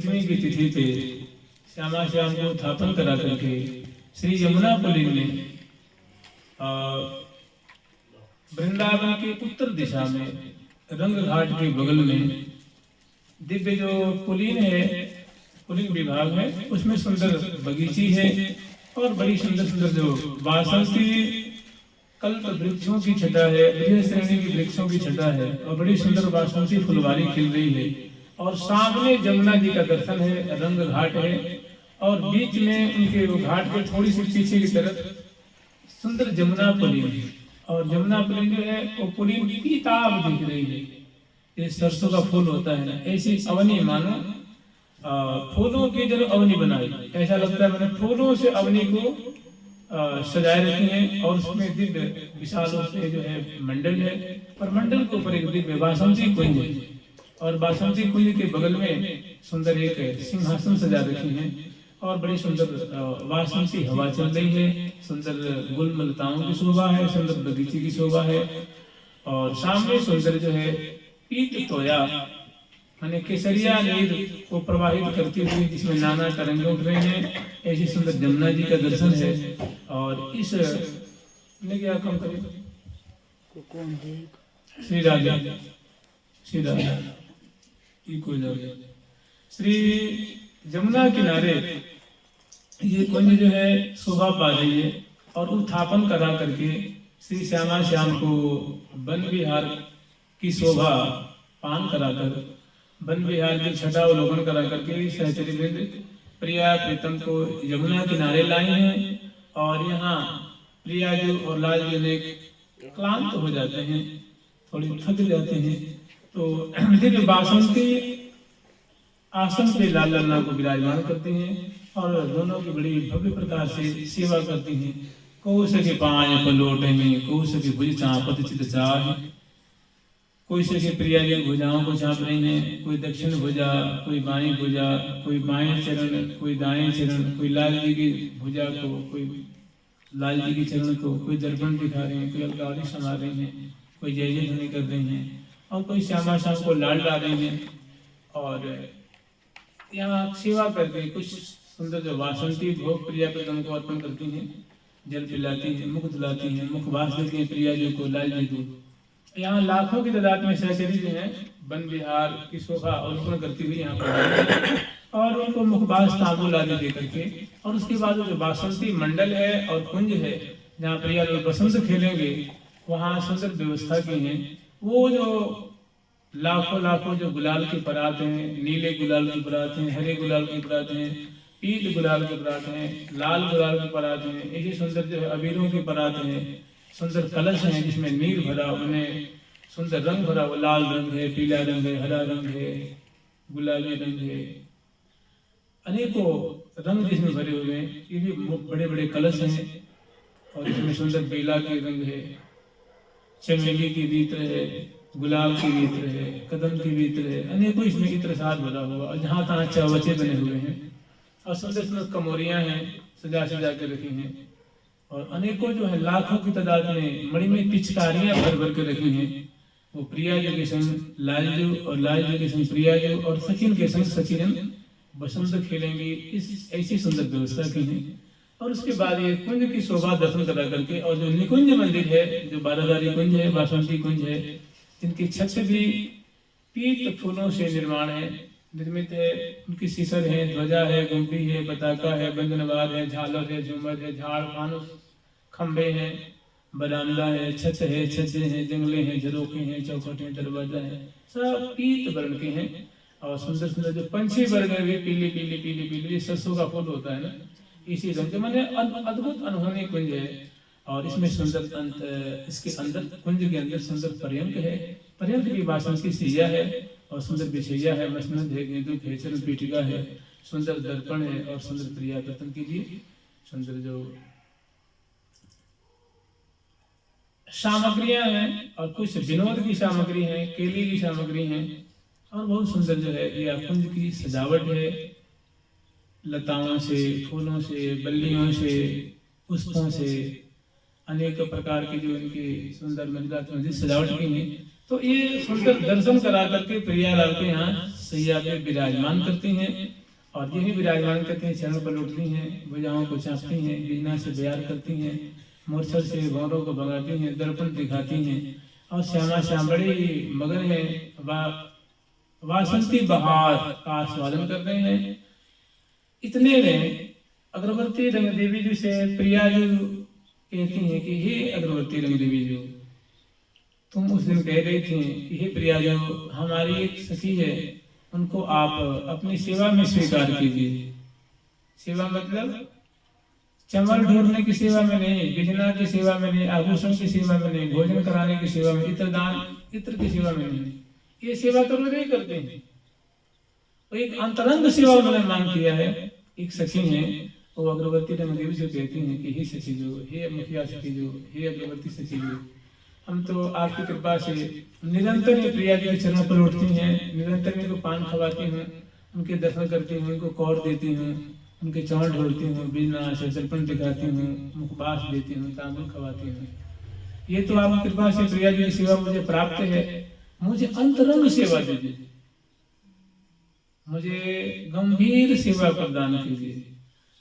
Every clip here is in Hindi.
पंचमी की तिथि पे श्यामा श्याम को स्थापन करा करके श्री यमुना पुलिन ने वृंदावन के उत्तर दिशा में रंग घाट के बगल में दिव्य जो पुलिन है, पुलिन विभाग है, उसमें सुंदर बगीची है और बड़ी सुंदर सुंदर जो वासंती कल्प वृक्षों की छटा है, विजय श्रेणी की वृक्षों की छटा है और बड़ी सुंदर वासंती फुलवारी खिल रही है और सामने जमुना जी का दर्शन है, रंग घाट है और बीच में उनके घाट के थोड़ी सी पीछे की तरफ सुंदर जमुना पुलिन है और जमुना पुलिन जो है वो पुलिन पीताभ दिख रही है। ये सरसों का फूल होता है ना, ऐसी अवनी मानो फूलों की जो अवनी बनाई, ऐसा लगता है मैंने फूलों से अवनी को सजाए रखे हैं और उसमें दिव्य विशाल से जो है मंडल है और मंडल के ऊपर एक दिव्य वासंती कुंज है और वासंती कुंज के बगल में सुंदर एक सिंहासन सजा रखी है और बड़ी सुंदर वासंती हवा चल रही है, सुंदर गुलमलताओं की शोभा है, सुंदर बगीचे की शोभा है और सामने सुंदर जो है पीत तोया माने केसरिया नीर को प्रवाहित करती हुई जिसमें नाना तरंगे उठ रहे हैं, ऐसी सुंदर जमुना जी का दर्शन है। और इस ने क्या काम करे कौन है? श्री राजा श्री राजा श्री जमुना किनारे ये कुंज जो है शोभा पा रही है और उत्थापन करा करके श्री श्यामा श्याम को वन विहार की शोभा पान कराकर वन विहार की छठा अवलोकन करा करके सहचरी वृंद प्रिया प्रीतम को यमुना किनारे लाए हैं और यहाँ प्रिया जी और लाल जी ने क्लांत हो जाते हैं, थोड़ी थक जाते हैं, तो दिव्य बासंती आसन पे लाल लल्ला को विराजमान करते हैं और दोनों की बड़ी भव्य प्रकार से सेवा करती हैं। कोस के पांय पलोट में, कोस की भुज चापत चित चाह, कोई से प्रिया जी भुजाओं को चाप रही हैं, कोई दक्षिण भुजा, कोई बाएं भुजा, कोई बाएं चरण, कोई दाएं चरण, कोई लाल जी की भुजा को, कोई लाल जी के चरण को, कोई दर्पण दिखा रहे हैं, कोई अलगावरी समा रहे हैं, कोई जय जय ध्वनि कर रहे हैं और कोई श्यामा श्याम को लाल ला रहे हैं और यहाँ सेवा करके कुछ सुंदर जो वासंती भोग प्रिया प्रीतम को अर्पण करती हैं, जल पिलाती हैं, मुख धुलाती हैं, मुख वास देती हैं प्रिया जी को, लाल जी को। यहाँ लाखों की तादाद में सहचरी जो है वन विहार की शोभा अवलोकन करती हुई यहाँ पर और उनको मुखबास तांबूल आदि दे करके और उसके बाद जो बासंती मंडल है और कुंज है जहाँ प्रिया लोग बसंत खेलेंगे, वहाँ सुंदर व्यवस्था की है। वो जो लाखों लाखों जो गुलाल की परात हैं, नीले गुलाल की परात हैं, हरे गुलाल की परात हैं, पीले गुलाल की परात हैं, लाल गुलाल की परात हैं, ऐसी सुंदर जो है अबीरों की परात हैं, सुंदर कलश हैं जिसमें नीर भरा, उन्हें सुंदर रंग भरा, वो लाल रंग है, पीला रंग है, हरा रंग है, गुलाबी रंग है, अनेकों रंग जिसमें भरे हुए हैं। ये भी बड़े बड़े कलश हैं और इसमें सुंदर बेला के रंग है, चमेली की इत्र है, गुलाब की इत्र है, कदम की इत्र है, अनेकों इसमें इत्र साथ भरा हुआ और जहाँ तहाँ चवचे बने हुए हैं और सुंदर सुंदर कमोरियाँ हैं सजा सजा के रखी हैं और अनेकों जो है लाखों की तादाद में मणिमय पिचकारियां भर भर के रखी हैं। वो प्रिया जी के संग लालजू और लालजू के संग प्रिया जी और सचिन के संग सचिन बसंत खेलेंगे, इस ऐसी सुंदर व्यवस्था की है। और उसके बाद ये कुंज की शोभा दर्शन करा करके और जो निकुंज मंदिर है, जो बारादारी कुंज है, बासंती कुंज है, जिनकी छत भी पीत फूलों से निर्माण है, निर्मित है, उनकी शिखर है, ध्वजा है, गुम्बी है, पताका है, बंधनवाद है, झालर है, झूमर है, झाड़ फानुस खंबे हैं, बरामदा है, छत है, छज्जे हैं, जंगले हैं, झरोखे हैं, चौखट हैं, दरवाजा है, सब पीत वर्ण के हैं और सुंदर सुंदर जो पंछी वर्ग है वे पीली पीली पीली पीली सरसों का फूल होता है ना, इसी रंग के मैंने अद्भुत अनहोनी कुंज है और इसमें सुंदर इसके अंदर कुंज के अंदर सुंदर पर्यंक है, पर्यंक की बासंती सैया है और सुंदर बिछैया है, मसनद है, गेंदू खेचर पीठिका है, सुंदर दर्पण है और सुंदर प्रिया दर्पण कीजिए। सुंदर जो सामग्रियां हैं और कुछ विनोद की सामग्री है, केली की सामग्री है और बहुत सुंदर जो है ये कुंज की सजावट है, लताओं से, फूलों से, बल्लियों से, पुष्पों से, अनेक प्रकार की जो इनकी सुंदर मजेदार सजावट की है। तो ये सुंदर दर्शन करा करके प्रियालाल के यहाँ सैया पे विराजमान करती हैं और यही विराजमान करती हैं, चरण पर लौटती हैं, भुजाओं को चापती हैं, वीणा से बयार करती हैं, मूर्छल से भौरों को भगाती हैं, दर्पण दिखाती हैं और श्यामा श्याम बड़ी मगन है वासंती बहार का आस्वादन कर रहे हैं। इतने में अग्रवर्ती रंग देवी जी से प्रिया जी कहती हैं कि हे अग्रवर्ती रंग देवी जी, तुम उस दिन कह रही थी कि हे प्रिया जो हमारी एक सखी है, उनको आप अपनी सेवा में स्वीकार कीजिए। सेवा मतलब चमल ढूंढने की सेवा में नहीं, बिजना की सेवा में नहीं, आभूषण की सेवा में नहीं, भोजन कराने की सेवा में, इत्र की सेवा में नहीं। ये सेवा तो लोग नहीं करते हैं। तो एक अंतरंग सेवा उन्होंने मांग किया है। एक सखी है, वो अग्रवर्ती रंग देवी से कहती हैं कि हे सखी जो, हे मुखिया सखी जो, हे अग्रवर्ती सखी जो, हम तो आपकी कृपा से निरंतर ही प्रिया जी के चरणों पर लौटती हैं, निरंतर इनको पान खवाती हूँ, उनके दर्शन करती हूँ, उनको कौर देती हूँ, उनके चौड़ ढोलती हूँ, बिना से दर्पण दिखाती हूँ, मुखबास देती हूँ, तांबुल खवाती हूँ। ये तो आपकी कृपा से प्रिया जी की सेवा मुझे प्राप्त है, मुझे अंतरंग सेवा दीजिए, मुझे गंभीर सेवा प्रदान कीजिए।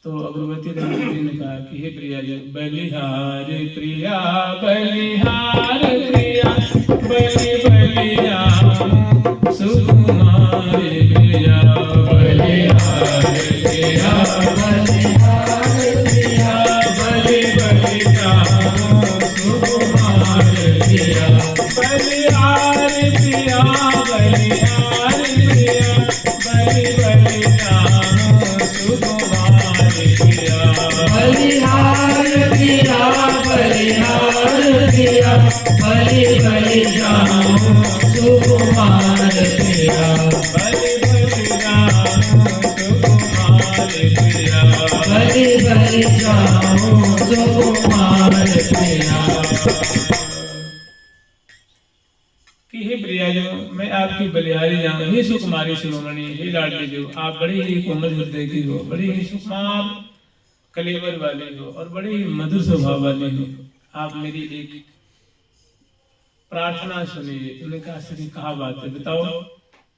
तो अग्रवर्ती देवी ने कहा कि हे प्रिया जी, बलिहार प्रिया बलिहार प्रिया बलि बलिया सुकुमार प्रिया बलिहार प्रिया बलिहार प्रिया बलि बलिया सुकुमार प्रिया बलिहार प्रिया बलिहार प्रिया बलि बलिया सुकुमार प्रिया बलिहार प्रिया बलिहार प्रिया बलि बलि जाऊं सुकुमार प्रिया बलि बलि जाऊं सुकुमार प्रिया बलि बलि जाऊं सुकुमार प्रिया। कि हे प्रिया जो, मैं आपकी बलिहारी जाऊं, हे सुकुमारी शिरोमणि, हे लाडली जो, आप बड़ी ही कोमल हृदय की हो, बड़ी ही सुकुमार कलेवर वाली हो और बड़ी मधुर स्वभाव वाली हो। आप मेरी एक प्रार्थना सुनिए। उन्होंने कहा सर कहा बात है बताओ।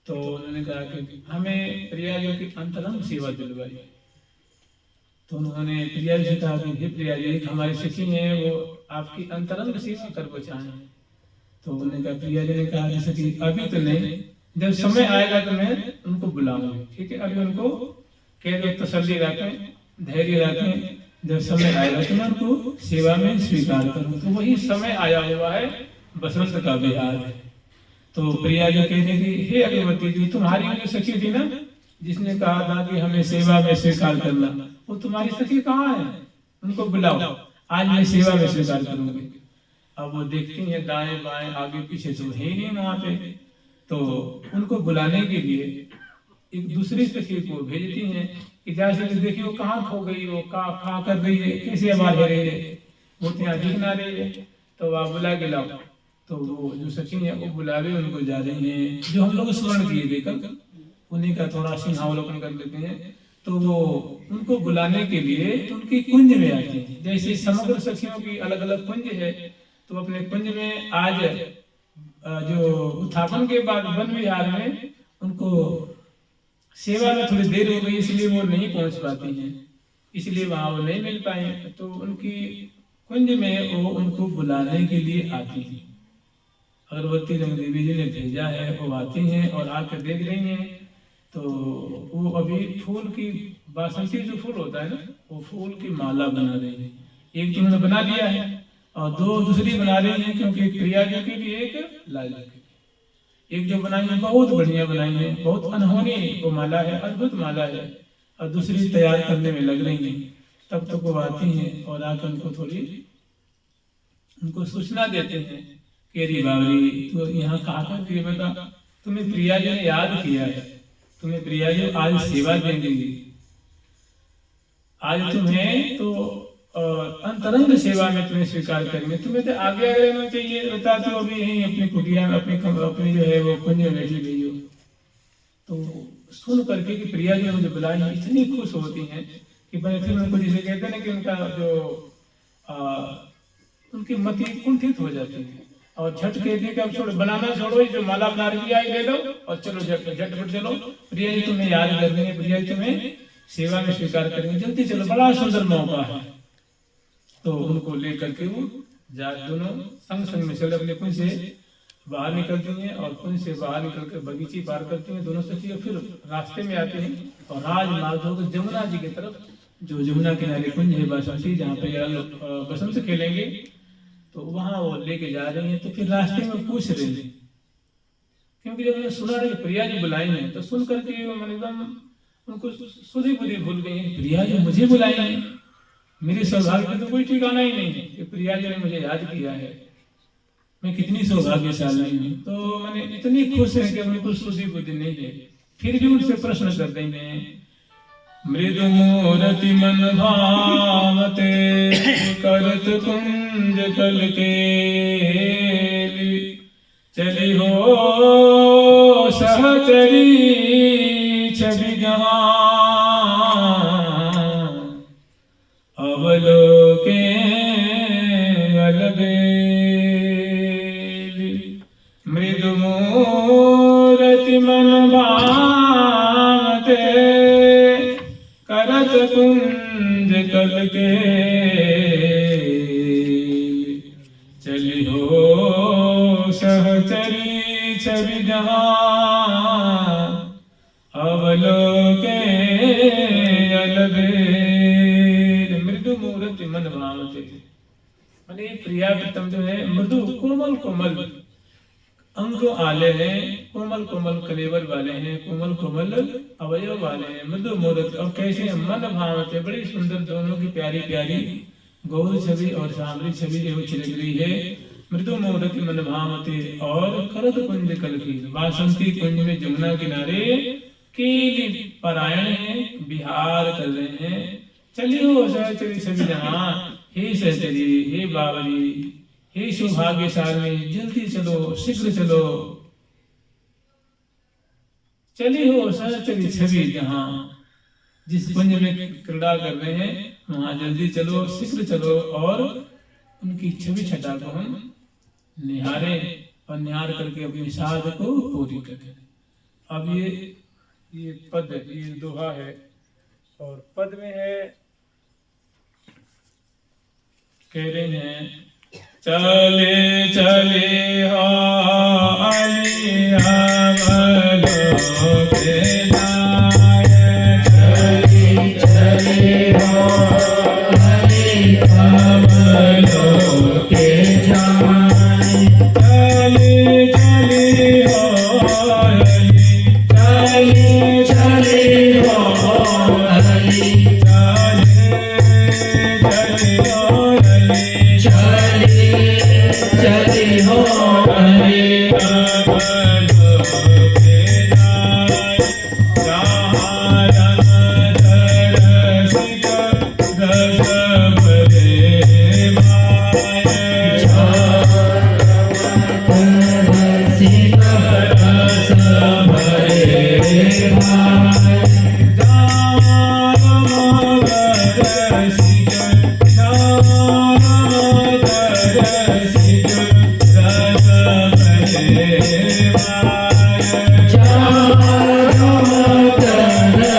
तो उन्होंने कहा कि हमें प्रिया जी की अंतरंग सेवा दिलवाई। तो उन्होंने प्रिया जी से कहा कि हे प्रिया जी, एक हमारी सखी है, वो आपकी अंतरंग सेवा करना चाहें। तो उन्होंने कहा, प्रिया जी ने कहा जैसे कि अभी तो नहीं, जब समय आएगा तो मैं उनको बुलाऊंगी, ठीक है, अभी उनको कह दो, तसल्ली रखें, धैर्य रखें, जब समय आएगा तो मैं उनको सेवा में स्वीकार करूँ। तो वही समय आया हुआ है, बसंत का बिहार है। तो प्रिया जी कहते कि हे अग्रवर्ती जी, तुम्हारी जो सखी थी ना, जिसने कहा था कि हमें सेवा में स्वीकार करना, वो तुम्हारी सखी कहाँ है, उनको बुलाओ, आज मैं सेवा में स्वीकार करूंगी। अब वो देखती हैं दाएं बाएं आगे पीछे, तो है नहीं वहां पे। तो उनको बुलाने के लिए एक दूसरी सखी को भेजती हैं कि जैसे देखिए वो कहाँ खो गई, वो कहाँ कर रही है, कैसे आवाज रही है, वो यहाँ दिख ना रही है, तो आप बुला के लाओ। तो वो जो सखी है वो बुलावे उनको जा रही हैं, जो हम लोग स्मरण किए थे कल, उन्हीं का थोड़ा सिंहावलोकन कर लेते हैं। तो वो उनको बुलाने के लिए उनकी कुंज में आती है। जैसे समग्र सखियों की अलग अलग कुंज है, तो अपने कुंज में आज जो उत्थापन के बाद वन विहार में उनको सेवा में थोड़ी देर हो गई, इसलिए वो नहीं पहुंच पाती हैं, इसलिए वहां वो नहीं मिल पाए। तो उनकी कुंज में वो उनको बुलाने के लिए आती हैं। अग्रवर्ती रंग देवी जी ने भेजा है, वो आती हैं और आकर देख रही हैं। तो वो अभी फूल की बासंती जो फूल होता है ना, वो फूल की माला बना रही है। एक तो उन्होंने बना लिया है और दो दूसरी बना रही है, क्योंकि एक प्रिया जी की भी एक लाला की। एक जो बनाई है बहुत बढ़िया बनाई है, बहुत अनहोनी वो माला है, अद्भुत माला है, और दूसरी तैयार करने में लग रही है। तब तक वो आती हैं और आकर उनको थोड़ी उनको सूचना देते हैं कि अरे बाबरी, तो यहाँ कहा था कि बेटा तुम्हें प्रिया जी ने याद किया है, तुम्हें प्रिया जी आज सेवा देंगे, आज तुम्हें तो अंतरंग सेवा में तुम्हें स्वीकार करेंगे, तुम्हें तो आगे रहना चाहिए, बता तो अभी यहीं अपनी कुटिया में अपनी जो है वो कुंज में बैठी गई हो। तो सुन करके कि प्रिया जी मुझे बुलाई, इतनी खुश होती हैं कि फिर उनको जिसे कहते हैं कि उनका जो उनकी मति कुंठित हो जाती है और झट कह दिए कि अब छोड़ो, बनाना छोड़ो, जो माला बना रही आई ले लो और चलो झटपट चलो, प्रिया जी तुम्हें याद कर देंगे, प्रिया जी तुम्हें सेवा में स्वीकार करेंगे, जल्दी चलो, बड़ा सुंदर मौका है। तो उनको लेकर के वो दोनों संग संग में चले, अपने कुंज से बाहर निकलती हैं और कुंज से बाहर निकल कर बगीची पार करती हैं दोनों सखी, और फिर रास्ते में आते हैं और राजमार्ग होकर जमुना जी की तरफ, जो जमुना किनारे कुंज है बसंती, जहाँ पे यार बसंत खेलेंगे, तो वहां वो लेके जा रहे हैं। तो फिर रास्ते में पूछ रहे हैं, क्योंकि जब मैंने सुना कि प्रिया जी बुलाई हैं, तो सुन करके मैंने एकदम उनको सुधी बुद्धि भूल गई है, प्रिया जी मुझे बुलाई है, मेरे सौभाग्य का तो कोई ठिकाना ही नहीं है कि प्रिया जी ने मुझे याद किया है, मैं कितनी सौभाग्यशाली हूँ। तो मैंने इतनी खुश है कि मेरे को सुधी बुद्धि नहीं है। फिर भी उनसे प्रश्न कर देंगे, मृदु मूर्ति मन भावते करत कुंज कल के, चली हो सहचरी छवि जहाँ, अवलोके अलबेली। मृदु मूर्ति मन भावते करत कुंज कल के, चली हो सहचरी छवि जहाँ, अवलोके अलबेल। मृदु मूर्ति मन भावते, माने प्रिया प्रीतम जो है मृदु कोमल कोमल अंग आले हैं, कोमल कोमल कलेवर वाले हैं, कोमल कोमल अवयव वाले हैं, मृदु मूर्त, और कैसे मन भावते, बड़ी सुंदर, दोनों की प्यारी प्यारी गौर छवि और सांवरी छवि जो छिलक रही है। मृदु मूर्ति मन भावते, और करत कुंज कल की, वासंती कुंज में जमुना किनारे केली परायण है, विहार कर रहे हैं। चली हो सहचरी छवि जहाँ, हे सहचरी, हे बावरी, हे सौभाग्यशाली, जल्दी चलो, शीघ्र चलो, चली हो सहचरी छवि जहाँ, जिस कुंज में क्रीड़ा कर रहे हैं वहां जल्दी चलो, शीघ्र चलो, और उनकी छवि छटा को हम निहारे और निहार करके अपनी साध को पूरी करें। अब ये पद, ये दोहा है, और पद में है, कह रहे हैं, चले चले हो अलिया अवलोके जाए, चले चले हो अलिया अवलोके जाए, चले चले हो अली, चले चले हो अली, चली हो अरे अवलोके जाए, जहाँ रस रसिक रस भरे भाए,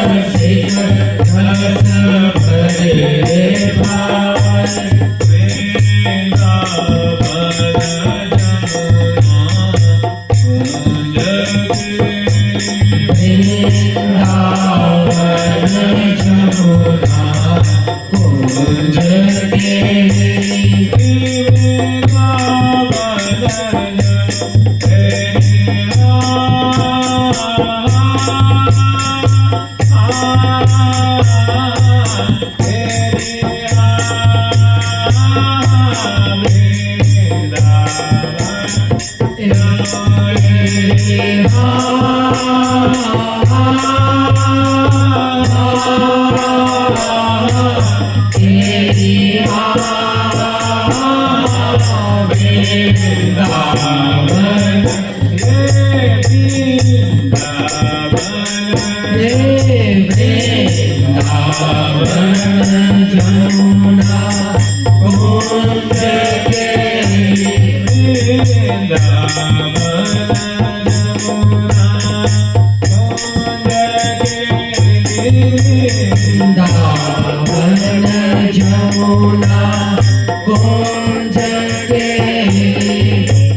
रसिक रस भरे भाए, तेरी वृंदावन जमुना कुंज केली।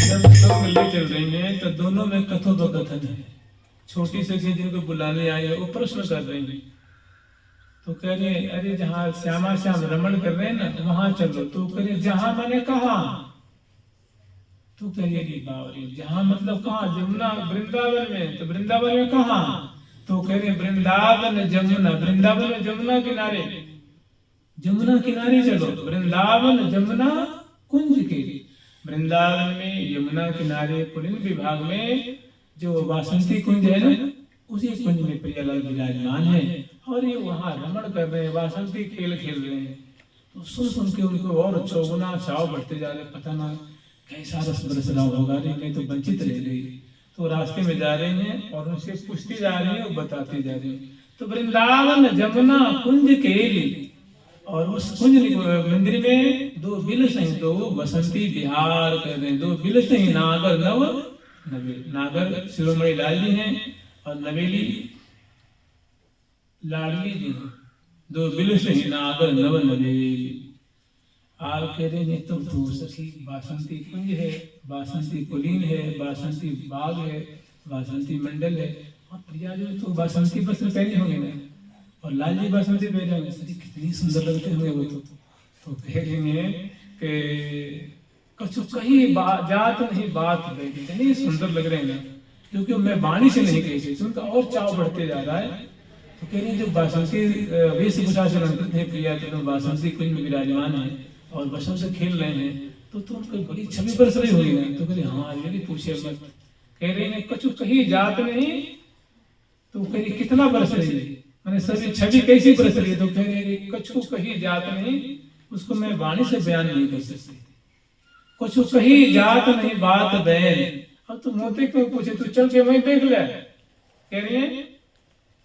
जब सब ले चल रही हैं तो दोनों में कथोपकथन है। छोटी सखी जिनको बुलाने आई है वो प्रश्न कर रही है, तो कह रहे हैं अरे जहाँ श्यामा श्याम रमण कर रहे हैं ना वहां चलो। तो कह रहे जहां मैंने कहा, तो कह रही बावरी जहां मतलब कहाँ? जमुना वृंदावन में। तो वृंदावन में कहाँ? तो कह रहे वृंदावन जमुना, वृंदावन में जमुना किनारे, जमुना किनारे चलो। वृंदावन जमुना कुंज के, वृंदावन में यमुना किनारे पुलिन विभाग में जो वासंती कुंज है ना, उसी कुंज में प्रियालाल विराजमान है और ये वहां रमण कर रहे हैं, वासंती खेल खेल रहे हैं। तो सुन सुन के उनको और चौगुना चाव बढ़ते जा रहे, पता ना कैसा रस बरस रहा होगा, नहीं तो वंचित रह गई। तो रास्ते में जा रहे हैं और उनसे पूछती जा रही है, वो बताती जा रही है। तो वृंदावन जमुना कुंज केली, और उस कुंज मंदिर में दो बिलस हैं, दो बसंती बिहार कर रहे हैं। दो बिलस हैं, नागर नव नवेली। नागर शिरोमणि लाल जी हैं और नवेली लाडली जी हैं। दो बिलस हैं, नागर नव नवेली। आप कह रहे हैं तुम तो सखी बासंती कुंज है, बासंती कुलीन है, बासंती बाग है, बासंती मंडल है, और प्रिया जी तो बासंती वस्त्र पहने होंगे ना, और लाल जी बासंती पहने होंगे। सखी कितनी सुंदर लगते होंगे वो तो कह रहे हैं कि कछु कहीं जात नहीं बात बैठी, इतनी सुंदर लग रहे हैं ना, क्योंकि मैं वाणी से नहीं कही थी, उनका और चाव बढ़ते जा रहा है। तो कह रही है जो बासंती वेशभूषा से अलंकृत है प्रिया, तो बासंती कुंज में विराजमान है और बसों से खेल रहे हैं, तो उनको बड़ी छवि बरस रही होगी ना। तो कह हाँ ये भी पूछे मत। कह रही है कछु कहीं जात नहीं, तो कह रही कितना बरस रही है, मैंने सभी छवि कैसी बरस रही है। तो कह रही कछु कहीं जात नहीं, उसको मैं वाणी से बयान नहीं कर सकती। कछु कहीं जात नहीं बात बैन, अब तो मोते क्यों पूछे, तू चल के वहीं देख ले। कह रही है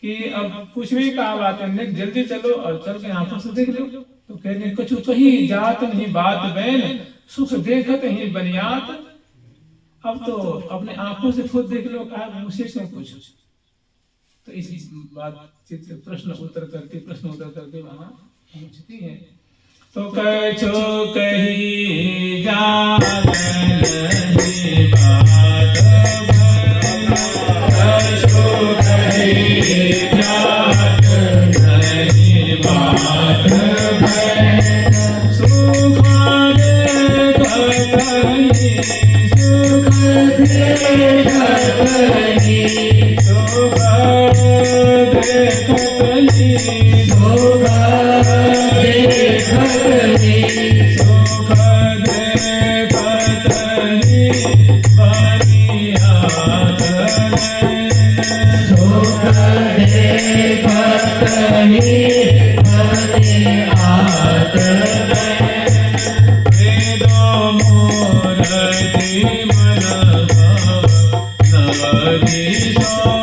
कि अब कुछ भी कहा बात है, जल्दी चलो और चल के आंखों से देख लो। तो कहने कछु कहीं जात नहीं बात बैन, सुख देखत ही बनियात। अब तो अपने आंखों से खुद देख लो, कहा मुझसे क्यों पूछो। तो इसी बातचीत प्रश्न उत्तर करते वहां पहुंचती है। तो कछु कहीं जात नहीं बात बैन, कछु कहीं जात नहीं बात बैन, सुख देखत ही, सुख देखत ही, सुख देखत ही, सुख देखत ही, सुख देखत ही बनियात नैन, सुख देखत ही बनियात नैन। वेदो मूर्ति मन भव नवकिशोर,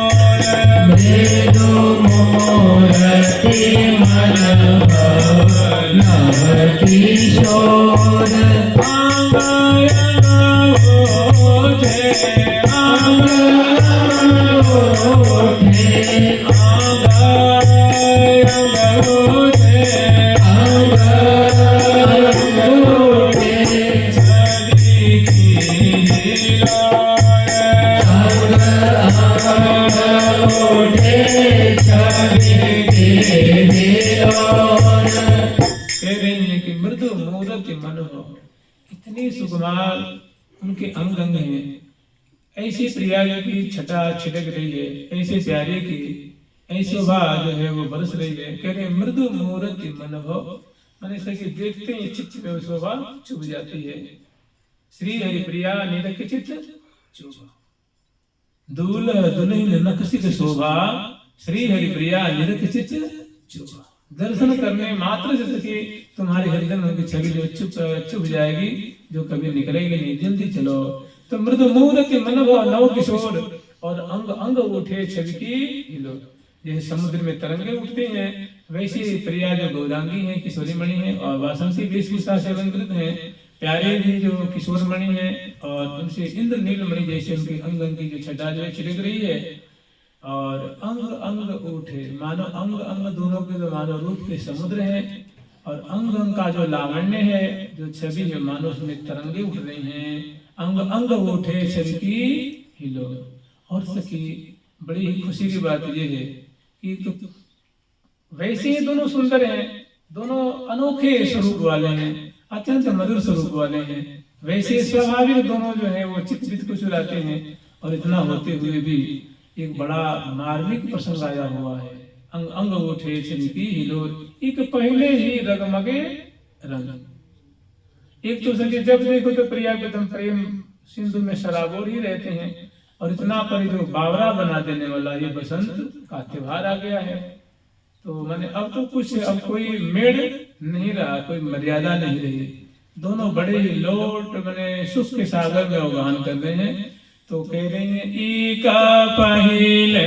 वेदो मूर्ति मन भव नवकिशोर। अंग अंग ओठे, अंग अंग ओठे, अंग अंग ओठे, अंग अंग ओठे, छवि की हिलोर, अंग अंग ओठे, छवि की हिलोर। कह रही है कि मृदु मूरति मन हो, इतनी सुकुमार उनके अंग अंग हैं, ऐसी प्रिया की छटा छिटक रही है, ऐसे प्यारे की ऐसी शोभा जो है वो बरस रही है। कह रहे मृदु मूरति मन हो, मैंने सके देखते ही चित्त में शोभा चुभ जाती है। श्री हरि प्रिया निरख चित्त चुभा, दूल दुल्हन नखसित शोभा, श्री हरि प्रिया निरख चित्त चुभा। दर्शन करने मात्र से सके तुम्हारे हृदय में छवि जो चुभ जाएगी, जो कभी निकलेगी नहीं, जल्दी चलो। तो मृदु मूरति मन हो नव किशोर, और अंग अंग उठे छवि की हिलोर। जैसे समुद्र में तरंगे उठते हैं, वैसे प्रिया जो गौरांगी है, किशोरी मणि है, और वासंती वेशभूषा से अलंकृत है, प्यारे भी जो किशोर मणि है, और उनसे इंद्र नील मणि जैसे उनके अंग अंग की जो छटा जो छिड़क रही है, और अंग अंग उठे, मानो अंग अंग दोनों के तो मानो रूप के समुद्र है, और अंग अंग का जो लावण्य है, जो छवि है, मानो उसमें तरंगे उठ रही हैं। अंग अंग उठे छवि की हिलो। और सखी बड़ी ही खुशी की बात ये है कि तो वैसे ही दोनों सुंदर हैं, दोनों अनोखे स्वरूप वाले हैं, अत्यंत मधुर स्वरूप वाले हैं। वैसे स्वाभाविक दोनों जो है वो चित्त को चुराते हैं। और इतना होते हुए भी एक बड़ा मार्मिक प्रसंग आया हुआ है। अंग अंग उठे छवि की हिलोर, एक पहले ही रगमगे रंग। एक तो सके जब देखो तो प्रिया प्रीतम प्रेम सिंधु में शराबोर ही रहते हैं। और इतना पर जो बावरा बना देने वाला ये बसंत का त्योहार आ गया है। तो मैंने अब तो कुछ अब कोई मेड़ नहीं रहा, कोई मर्यादा नहीं रही। दोनों बड़े ही लोट मैंने सुख के सागर में अवगाहन कर रहे हैं। तो कह रहे हैं इका पहिले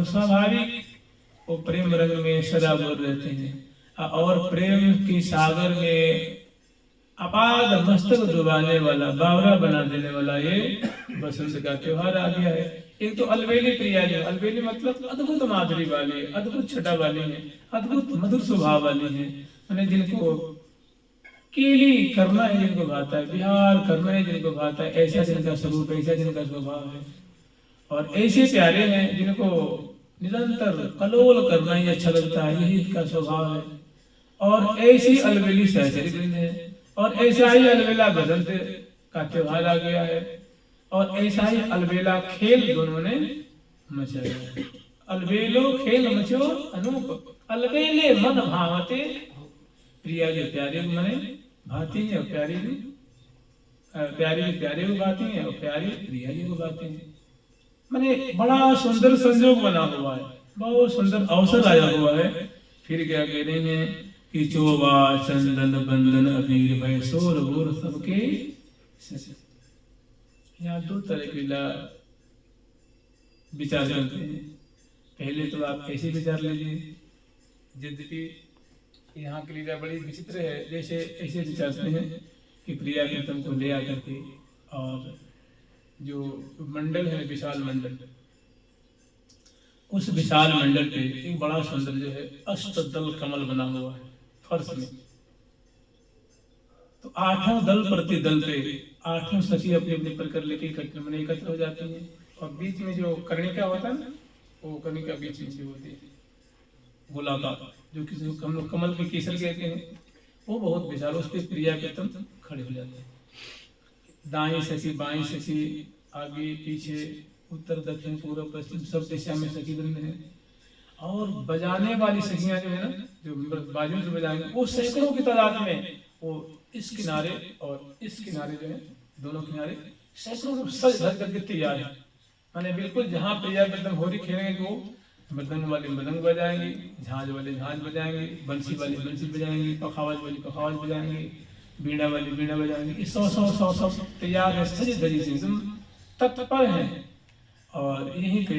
स्वाभाविक वो प्रेम रंग में शराबोर रहते हैं। और प्रेम के सागर में अपाद मस्तक डुबाने वाला, बावरा बना देने वाला ये बसंत का त्योहार आ गया है। एक तो अलबेली प्रिया जो, अलबेली मतलब अद्भुत माधुरी वाली, अद्भुत छटा वाली है, अद्भुत मधुर स्वभाव वाली है। मैंने जिनको केली करना है, जिनको भाता है, विहार करना है जिनको भाता है, ऐसा जिनका स्वरूप, ऐसा जिनका स्वभाव है। और ऐसे प्यारे हैं जिनको निरंतर कलोल करना ही अच्छा लगता है, यही इनका स्वभाव है। और ऐसी अलबेली सहचरी वृंद है, और ऐसा ही अलबेला बसंत का त्योहार आ गया है। और ऐसा ही अलबेला खेल दोनों ने मचाया। अलबेलो खेल मचो अनूप, अलबेले मन भावते। प्रिया जो प्यारे को मने भाती है, और प्यारी भी प्यारे को गाती है, और प्यारी प्रिया जी को गाती है। मैंने बड़ा सुंदर संयोग बना हुआ है, बहुत सुंदर अवसर आया हुआ है। फिर क्या कह रहे हैं कि चोबा चंदन बंदन अबीर भय सोर गोर सबके। यहाँ दो तरह के विचार करते हैं। पहले तो आप ऐसे विचार लीजिए, यद्यपि यहाँ की लीला बड़ी विचित्र है। जैसे ऐसे विचारते हैं कि प्रिया प्रीतम को ले आकर के, और जो मंडल है, विशाल मंडल, उस विशाल मंडल पे एक बड़ा सुंदर जो है अष्टदल कमल बना हुआ है फर्श में। तो आठों दल प्रति दल पे आठों सखी अपने अपने प्रकार लेके एकत्र हो जाती हैं। और बीच में जो कर्णिका होता है ना, वो कर्णिका बीच में से होती है गोलाकार, जो किसी को हम लोग कमल के केसर कहते हैं, वो बहुत विशाल, उस पर प्रिया प्रीतम खड़े हो जाते हैं। दाएं सखी, बाएं सखी, आगे पीछे, उत्तर दक्षिण पूर्व पश्चिम सब दिशा में सखी वृंद है। और बजाने वाली सखियां जो है ना, जो बाजू से बजाएंगे, वो सैकड़ों की तादाद में वो इस किनारे और इस किनारे जो है, दोनों किनारे सैकड़ों रूप सज धज करके तैयार है। माने बिल्कुल जहाँ प्रिया मृदंग होरी खेलेंगे वो मृदंग वाले मृदंग बजाएंगे, झांझ वाले झांझ बजाएंगे, बंसी वाले बंसी बजाएंगे, पखावज वाले पखावज बजाएंगे, बीणा वाले बीणा बजाएंगे। ये सौ तैयार है, सजी धजी से एकदम तत्पर है। और यहीं पे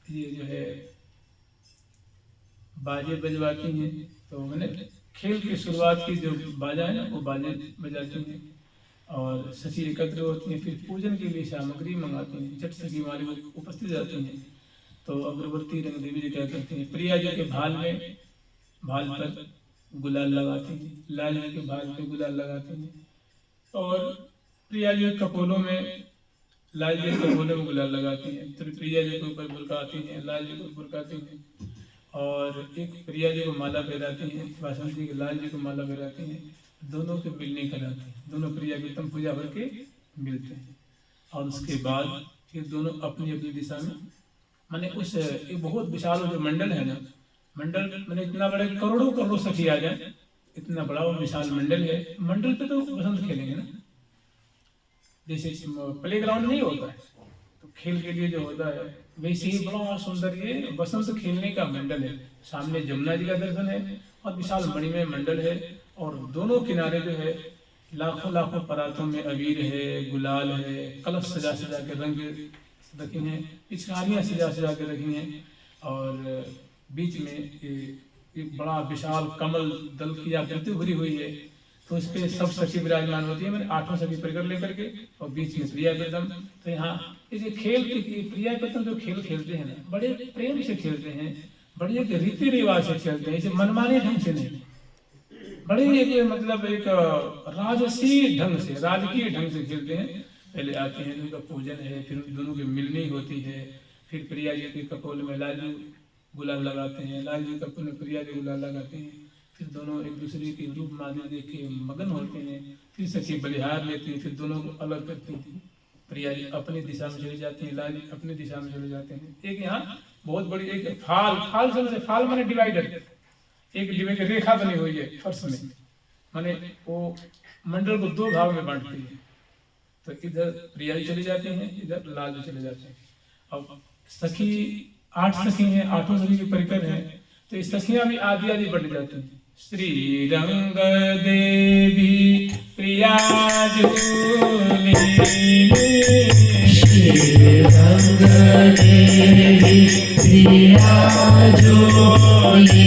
ये जो है बाजे बजवाती हैं। तो मैंने खेल की शुरुआत की जो बाजा है ना वो बाजे बजाती हैं और सखी एकत्र होती हैं। फिर पूजन के लिए सामग्री मंगाती हैं, झट सखी वाली उपस्थित जाती हैं। तो अग्रवर्ती रंग देवी जी क्या करती हैं, प्रिया जी के भाल पर गुलाल लगाती हैं, लाल जी के भाल पे गुलाल लगाती हैं और प्रिया जी के कपोलों में लाल जी के कपोलों में गुलाल लगाती हैं। फिर प्रिया जी के ऊपर बुरकाती हैं, लाल जी को बुरकाती हैं और एक प्रिया जी को माला पहनाती हैं, वासंती के लाल जी को माला पहनाती हैं। दोनों के मिलने कराती हैं, दोनों प्रिया की तम पूजा भर के मिलते हैं और उसके बाद फिर दोनों अपनी अपनी दिशा में माने उस एक बहुत विशाल जो मंडल है ना, मंडल मैंने इतना बड़े करोड़ों सखी आ जाए, इतना बड़ा वो विशाल मंडल है। मंडल पे तो बसंत खेलेंगे ना, जैसे प्ले ग्राउंड नहीं होता है तो खेल के लिए जो होता है वैसे ही बड़ा सुंदर ये बसंत खेलने का मंडल है। सामने जमुना जी का दर्शन है और विशाल मणिमय मंडल है और दोनों किनारे जो है लाखों परातों में अबीर है, गुलाल है, कलश सजा के रंग रखे हैं, पिचकारियाँ सजा के रखी हैं और बीच में एक बड़ा विशाल कमल दल की आकृति भरी हुई है। तो इस पे सब सखी विराजमान होती है, मैंने 8 सखी परिकर लेकर के और बीच में प्रिया प्रीतम। तो यहाँ इसे खेल प्रिया प्रीतम जो खेल खेलते हैं ना बड़े प्रेम से खेलते हैं, बड़े एक रीति रिवाज से खेलते हैं, इसे मनमाने ढंग से नहीं, बड़े एक मतलब एक राजसी ढंग से राजकीय ढंग से खेलते हैं। पहले आते हैं उनका पूजन है, फिर दोनों की मिलनी होती है, फिर प्रिया जी के कपोल में लाल जी गुलाल लगाते हैं, लाल जी कपोल में प्रिया जी गुलाल लगाते हैं, फिर दोनों एक दूसरे के रूप माने देख के मगन होते हैं। फिर सखी बलिहार लेती हैं, फिर दोनों को अलग करती हैं, प्रिया जी अपनी दिशा में चली जाती हैं, लाल जी अपनी दिशा में चले जाते हैं। एक यहाँ बहुत बड़ी एक फाल से फाल माने डिवाइडर, एक डिवाइडर रेखा बनी हुई है फर्श में, माने वो मंडल को 2 भाग में बांटती है। तो इधर प्रिया जी चले जाते हैं, इधर लाल जी चले जाते हैं। अब सखी 8 सखी हैं, 8 सखी की परिकर है, तो इस सखियां भी आदि बढ़ जाती हैं। श्री रंग देवी प्रिया जूली, श्री रंग देवी प्रिया जूली,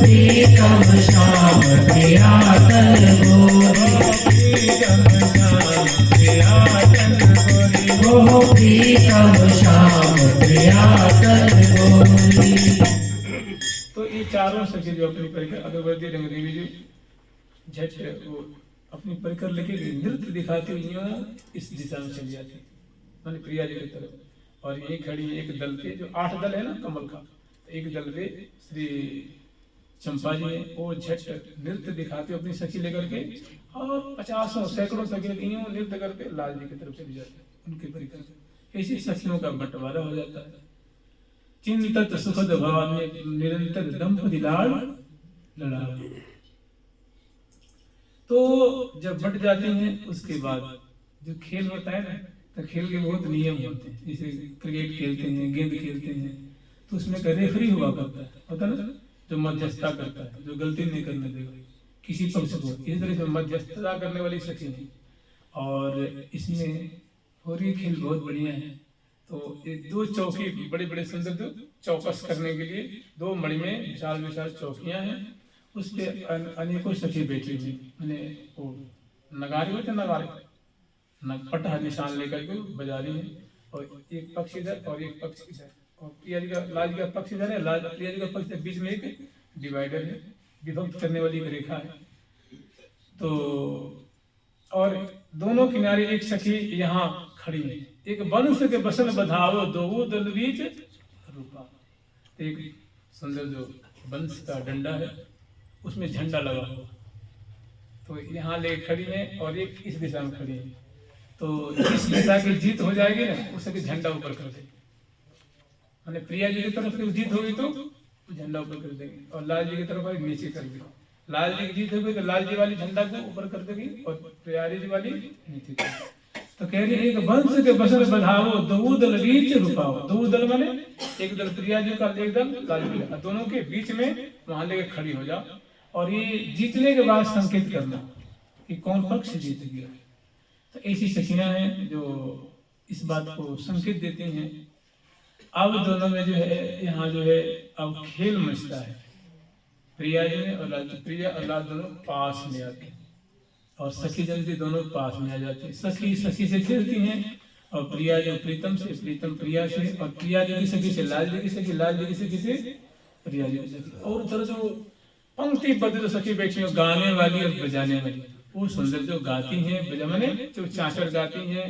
प्रीतम श्याम प्रिया तन गोरी। प्रीतम श्याम प्रियातन गोरी। तो ये चारों सखी जो अपनी परिकर अगरबत्ती रंगदेवी जी झट वो अपनी परिकर लेके नृत्य दिखाती हुई इस दिशा में चली जाती माने प्रिया जी की तरफ। और यही खड़ी एक दल पे जो 8 दल है ना कमल का, एक दल पे श्री चंपा जी है, वो झट नृत्य दिखाते अपनी सखी लेकर के और 50 सैकड़ों सखी नृत्य करके लाल जी की तरफ चली जाती है उनके परिकर। ऐसी सखियों का बंटवारा हो जाता है। चिंतत सुखद भवन में निरंतर दंपति लाड़ लड़ा। तो जब बट जाते हैं उसके बाद जो खेल होता है ना, तो खेल के बहुत नियम होते हैं। जैसे क्रिकेट खेलते हैं, गेंद खेलते हैं, तो उसमें का रेफरी हुआ करता है, होता है ना, जो मध्यस्थता करता है, जो गलती नहीं करने देगा किसी पक्ष को। इस तरह से मध्यस्थता करने वाली सखी है। और इसमें हो रही खेल बहुत बढ़िया है। तो ये 2 चौकी बड़े बड़े सुंदर जो चौकस करने के लिए 2 मणि में विशाल विशाल चौकियां हैं, उस पे अनेकों सखी बैठी हुई मैंने वो नगारे होते नगारे पटा निशान लेकर के बजा रही है। और एक पक्ष इधर और एक पक्ष इधर, और प्रिया जी का लाल जी का पक्ष इधर है, प्रिया जी का पक्ष बीच में एक डिवाइडर है, विभक्त करने वाली एक रेखा है। तो और दोनों किनारे एक सखी यहाँ खड़ी है। एक वंश के बसन बधाओ दो दल बीच रूपा। एक सुंदर जो वंश का डंडा है उसमें झंडा लगा हुआ, तो यहाँ ले खड़ी है और एक इस दिशा में खड़ी है। तो जिस दिशा की जीत हो जाएगी ना उसके झंडा ऊपर कर देंगे, माने प्रिया जी की तरफ से जीत होगी तो झंडा ऊपर कर देंगे, और लाल जी की तरफ नीचे कर देंगे। लाल जी की जीत होगी तो लाल जी वाली झंडा को ऊपर कर देगी और प्रियारी जी वाली नीचे कर देगी। तो कह रही एक वंश के बसन बधाओ दो दल बीच रुकाओ। 2 दल माने एक दल प्रिया जी का, एक दल लाल जी का, दोनों के बीच में वहां लेके खड़ी हो जाओ। और ये जीतने के बाद संकेत करना कि कौन पक्ष जीत गया। तो ऐसी सखियां हैं जो इस बात को संकेत देती हैं। अब दोनों में जो है यहाँ जो है अब खेल मचता है। प्रिया जी ने और लाल, प्रिया और लाल दोनों पास में आते हैं और सखी जल्दी दोनों पास में आ जाती है। सखी सखी से खेलती हैं और प्रिया जो प्रीतम से, प्रीतम प्रिया से, और प्रिया जी की सखी से लाल जी की सखी, लाल जी की सखी से प्रिया जी की सखी। और उधर जो पंक्तिबद्ध जो सखी बैठी है गाने वाली और बजाने वाली, वो सुंदर जो गाती हैं, बजाने जो चाचर गाती हैं,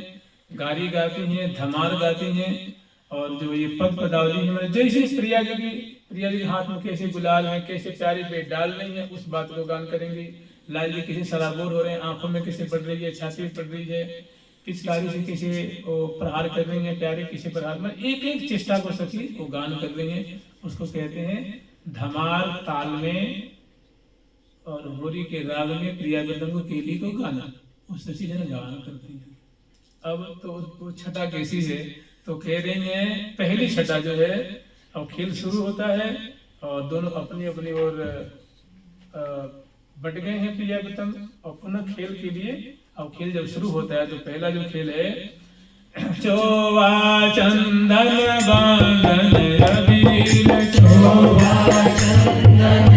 गारी गाती हैं, धमार गाती हैं। और जो ये पद पदावली है जैसे प्रिया जी के हाथ में कैसे गुलाल है, कैसे प्यारी पे डाल रही है, उस बात को गान करेंगे। लाल जी किसी सराबोर हो रहे हैं, आंखों में कैसे पड़ रही है, छाती पड़ रही है, पिचकारी से किसी प्रहार कर रही है, प्यारे किसी प्रहार में एक एक चेष्टा को सखी वो गान कर रही है। उसको कहते हैं धमार ताल में और होरी के राग में प्रिया बदंग केली को गाना, उस सखी जन गान करती है। अब तो वो छठा कैसी है, तो कह रही है पहली छठा जो है अब खेल शुरू होता है और दोनों अपनी अपनी ओर बट गए हैं प्रिया बतंग और पुनः खेल के लिए। अब खेल जब शुरू होता है तो पहला जो खेल है चोवा चंदन बांधन अबीर, चोवा चंदन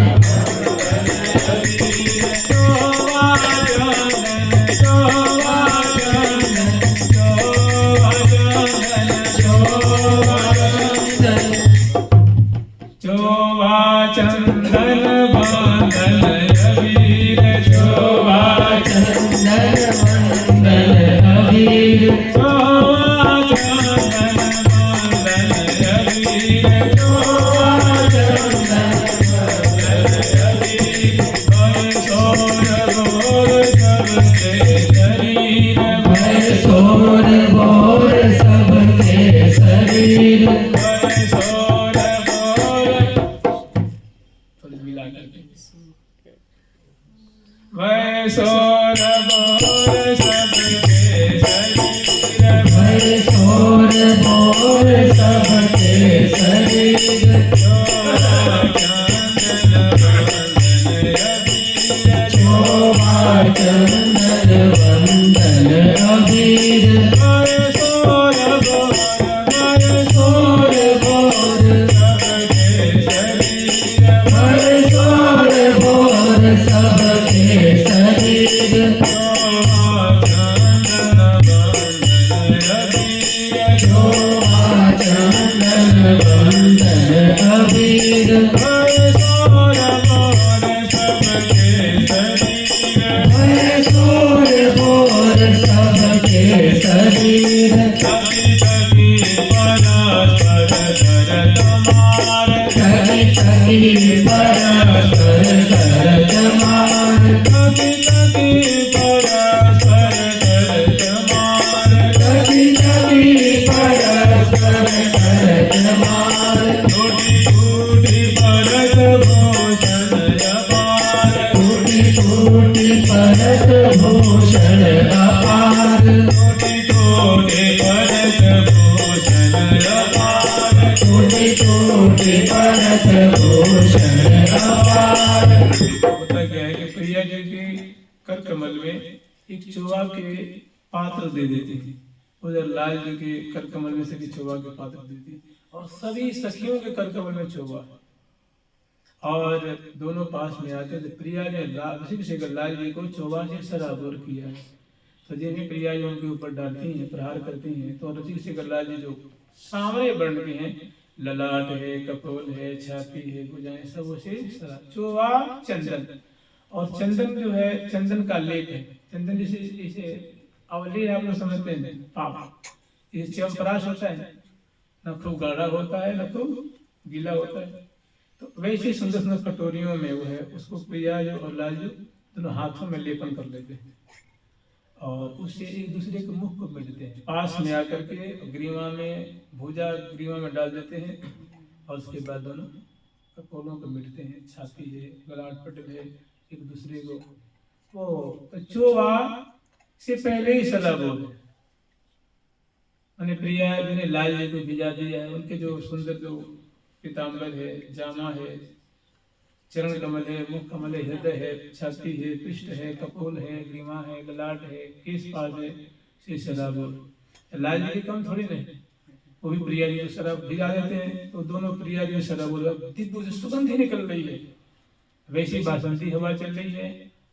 वंदन अबीर भय सोर मोर सबके शरीर भय सोर मोर सबके शरीर थकी थकी परस्पर करत मार थकी थकी परस्पर करत मार थकी थकी परस्पर करत मार थकी थकी परस्पर करत मार टूटी टूटी परत भूषण अपार टूटी टूटी परत भूषण अपार टूटी टूटी परत भूषण अपार टूटी टूटी परत भूषण अपार। होता क्या है कि प्रिया जी की कर कमल में एक चोवा के पात्र दे देती थी, उधर लाल जी के कर कमल में से भी चोवा के पात्र देती और सभी सखियों के कर कमल में चोवा और दोनों पास में आते थे। प्रिया ने ऋषि शेखर लाल जी को चोवा से सराबोर किया, तो जिन्हें प्रिया जी उनके ऊपर डालती हैं, प्रहार करती हैं, तो ऋषि शेखर लाल जी जो सांवरे वर्ण के हैं, ललाट है, कपोल है, छाती है, भुजाएं, सब उसे चोवा चंदन, और चंदन जो है चंदन का लेप है। चंदन जिसे इसे अवली आप लोग समझते हैं, पाप ये च्यवनप्राश होता है, न खूब गाढ़ा होता है न खूब गीला होता है, तो वैसे सुंदर सुंदर कटोरियों में वो है, उसको प्रिया जो और लाल जो दोनों हाथों में लेपन कर लेते हैं और उससे एक दूसरे के मुख को मिलते हैं। पास में आकर के ग्रीवा में भुजा ग्रीवा में डाल देते हैं और उसके बाद दोनों कपोलों को मिलते हैं, छाती है, ललाट पटल है, एक दूसरे को वो चोवा से पहले ही सलाह बोल मैंने प्रिया जिन्हें लाल जी को भिजा दिया है, उनके जो सुंदर जो पीताम्बर है, जामा है, चरण कमल है, मुख कमल है, हृदय है, छाती है, पृष्ठ है, कपोल है, ग्रीवा है, ललाट है, केश पास है, से शराब लाल जी कम थोड़ी नहीं, वो भी प्रिया जी को शराब भिजा देते हैं, तो दोनों प्रिया जी शराब दिव्य सुगंध ही निकल रही है, वैसी बासंती हवा चल रही है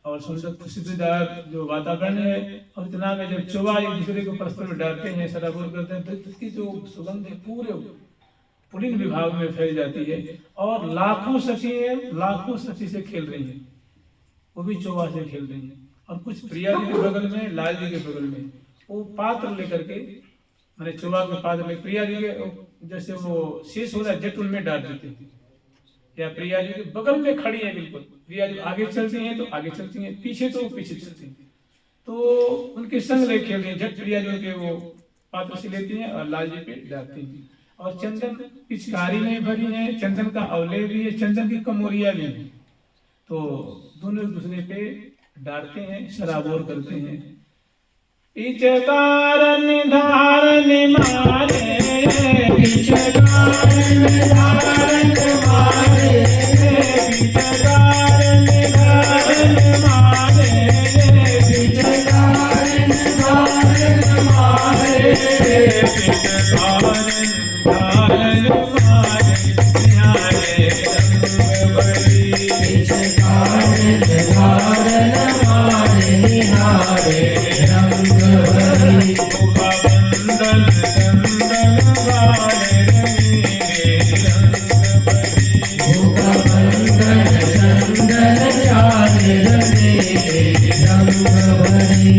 और सुंदर खुशबूदार जो वातावरण है, और इतना में जब चोवा एक दूसरे को परस्पर में डालते हैं, शराबोर करते हैं, तो इसकी जो सुगंध है पूरे पुलिन विभाग में फैल जाती है और लाखों सखी से खेल रही हैं, वो भी चोवा से खेल रही हैं, और कुछ प्रिया जी के बगल में, लाल जी के बगल में वो पात्र लेकर के, मैंने चोवा के पात्र में प्रिया जी के जैसे वो शेष हो रहा है जट उनमें डाल देते हैं, या प्रिया जी के बगल में खड़ी है, बिल्कुल प्रिया जी आगे चलती हैं तो आगे चलती हैं, पीछे तो पीछे चलती हैं, तो उनके संग ले खेल रही हैं। झट प्रिया जी के वो पात्र से लेती हैं और लाल जी पे डालती हैं, और चंदन पिचकारी में भरी है, चंदन का अवले भी है, चंदन की कमोरिया भी है, तो दोनों एक दूसरे पे डालते हैं, शराबोर करते हैं। पिचकार निधार निमारे, पिचकार निधार निमारे, पिचकार निधार निमारे, पिचकार निधार निमारे, पिचकार निधार निमारे, निहारे रंग बड़ी, पिचकार निधार निमारे, निहारे रंग भरी, मुखबंदन चंदन वाले रंगीले रंग बड़ी, मुखबंदन चंदन चाले रंगीले रंग भरी,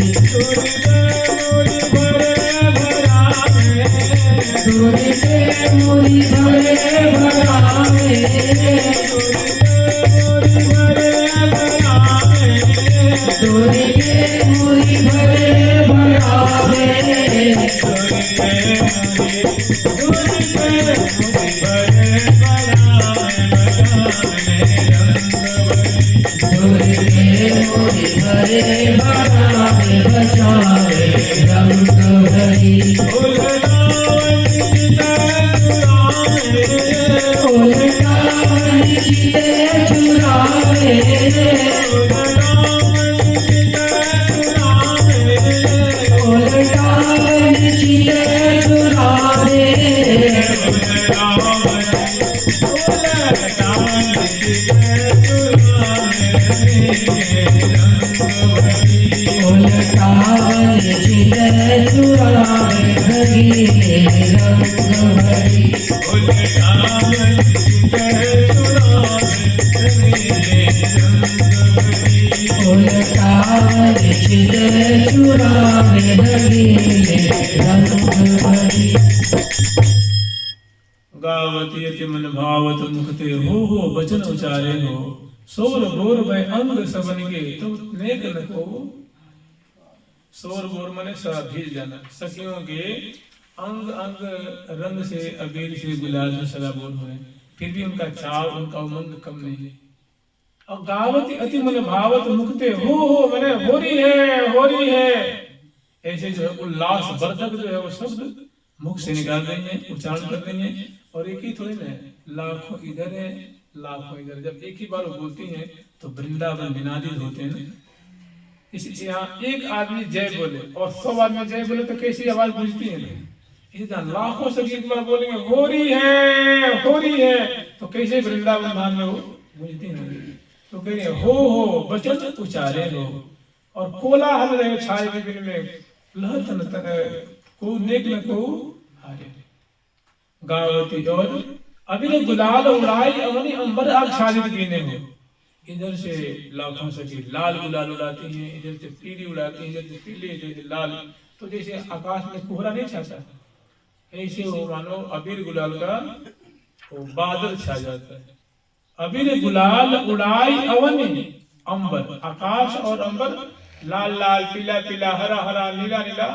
तुरी के मुरी भरे भरावे, तुरी के मुरी भरे भरावे, तुरी के मुरी भरे भरावे, बचावे रंग भरी, उलटावन जीते चुरावे, उलटावन जीते चुरावे, उलटावन जीते चुरावे, उलटावन चित चुरावे उलटावन चित चुरावे रंगीले रंग भरी। गावती अति मन भावत मुखते हो बचन उचारे हो, सोर बोर भय अंग सबन के तो नेक न को। सोर बोर मने सब भीज जाना, सखियों के अंग अंग रंग से अबीर से गुलाल से सराबोर हुए, फिर भी उनका चाव उनका उमंग कम नहीं है। और गावती अति मन भावत मुखते हो मने हो रही है, ऐसे जो है उल्लास वर्धक जो है वो शब्द मुख से निकाल रही है, उच्चारण कर रही है। और एक ही थोड़ी ना, लाखों इधर है लाखों इधर, जब एक ही बार वो बोलती हैं तो वृंदावन विनादित होते हैं। इसी यहाँ एक आदमी जय बोले और 100 आदमी जय बोले तो कैसी आवाज गूंजती है। इसी तरह लाखों से एक बार बोलेंगे हो रही है तो कैसे वृंदावन धाम में वो गूंजती है। तो कह रहे हो बचन उचारे हो, और कोलाहल रहे छाए विपिन में, लहतन को नेक न को हारे। गावती और अभी गुलाल उड़ाई अवनी अंबर आच्छादित गिने हो। इधर से लाखों सखी लाल गुलाल उड़ाती हैं, इधर से पीली उड़ाती हैं, इधर से पीले इधर से लाल। तो जैसे आकाश में कोहरा नहीं छाता, ऐसे वो मानो अबीर गुलाल का वो बादल छा जाता है। अबीर गुलाल उड़ाई अवनी अंबर, आकाश और अंबर लाल लाल पीला पीला हरा हरा नीला नीला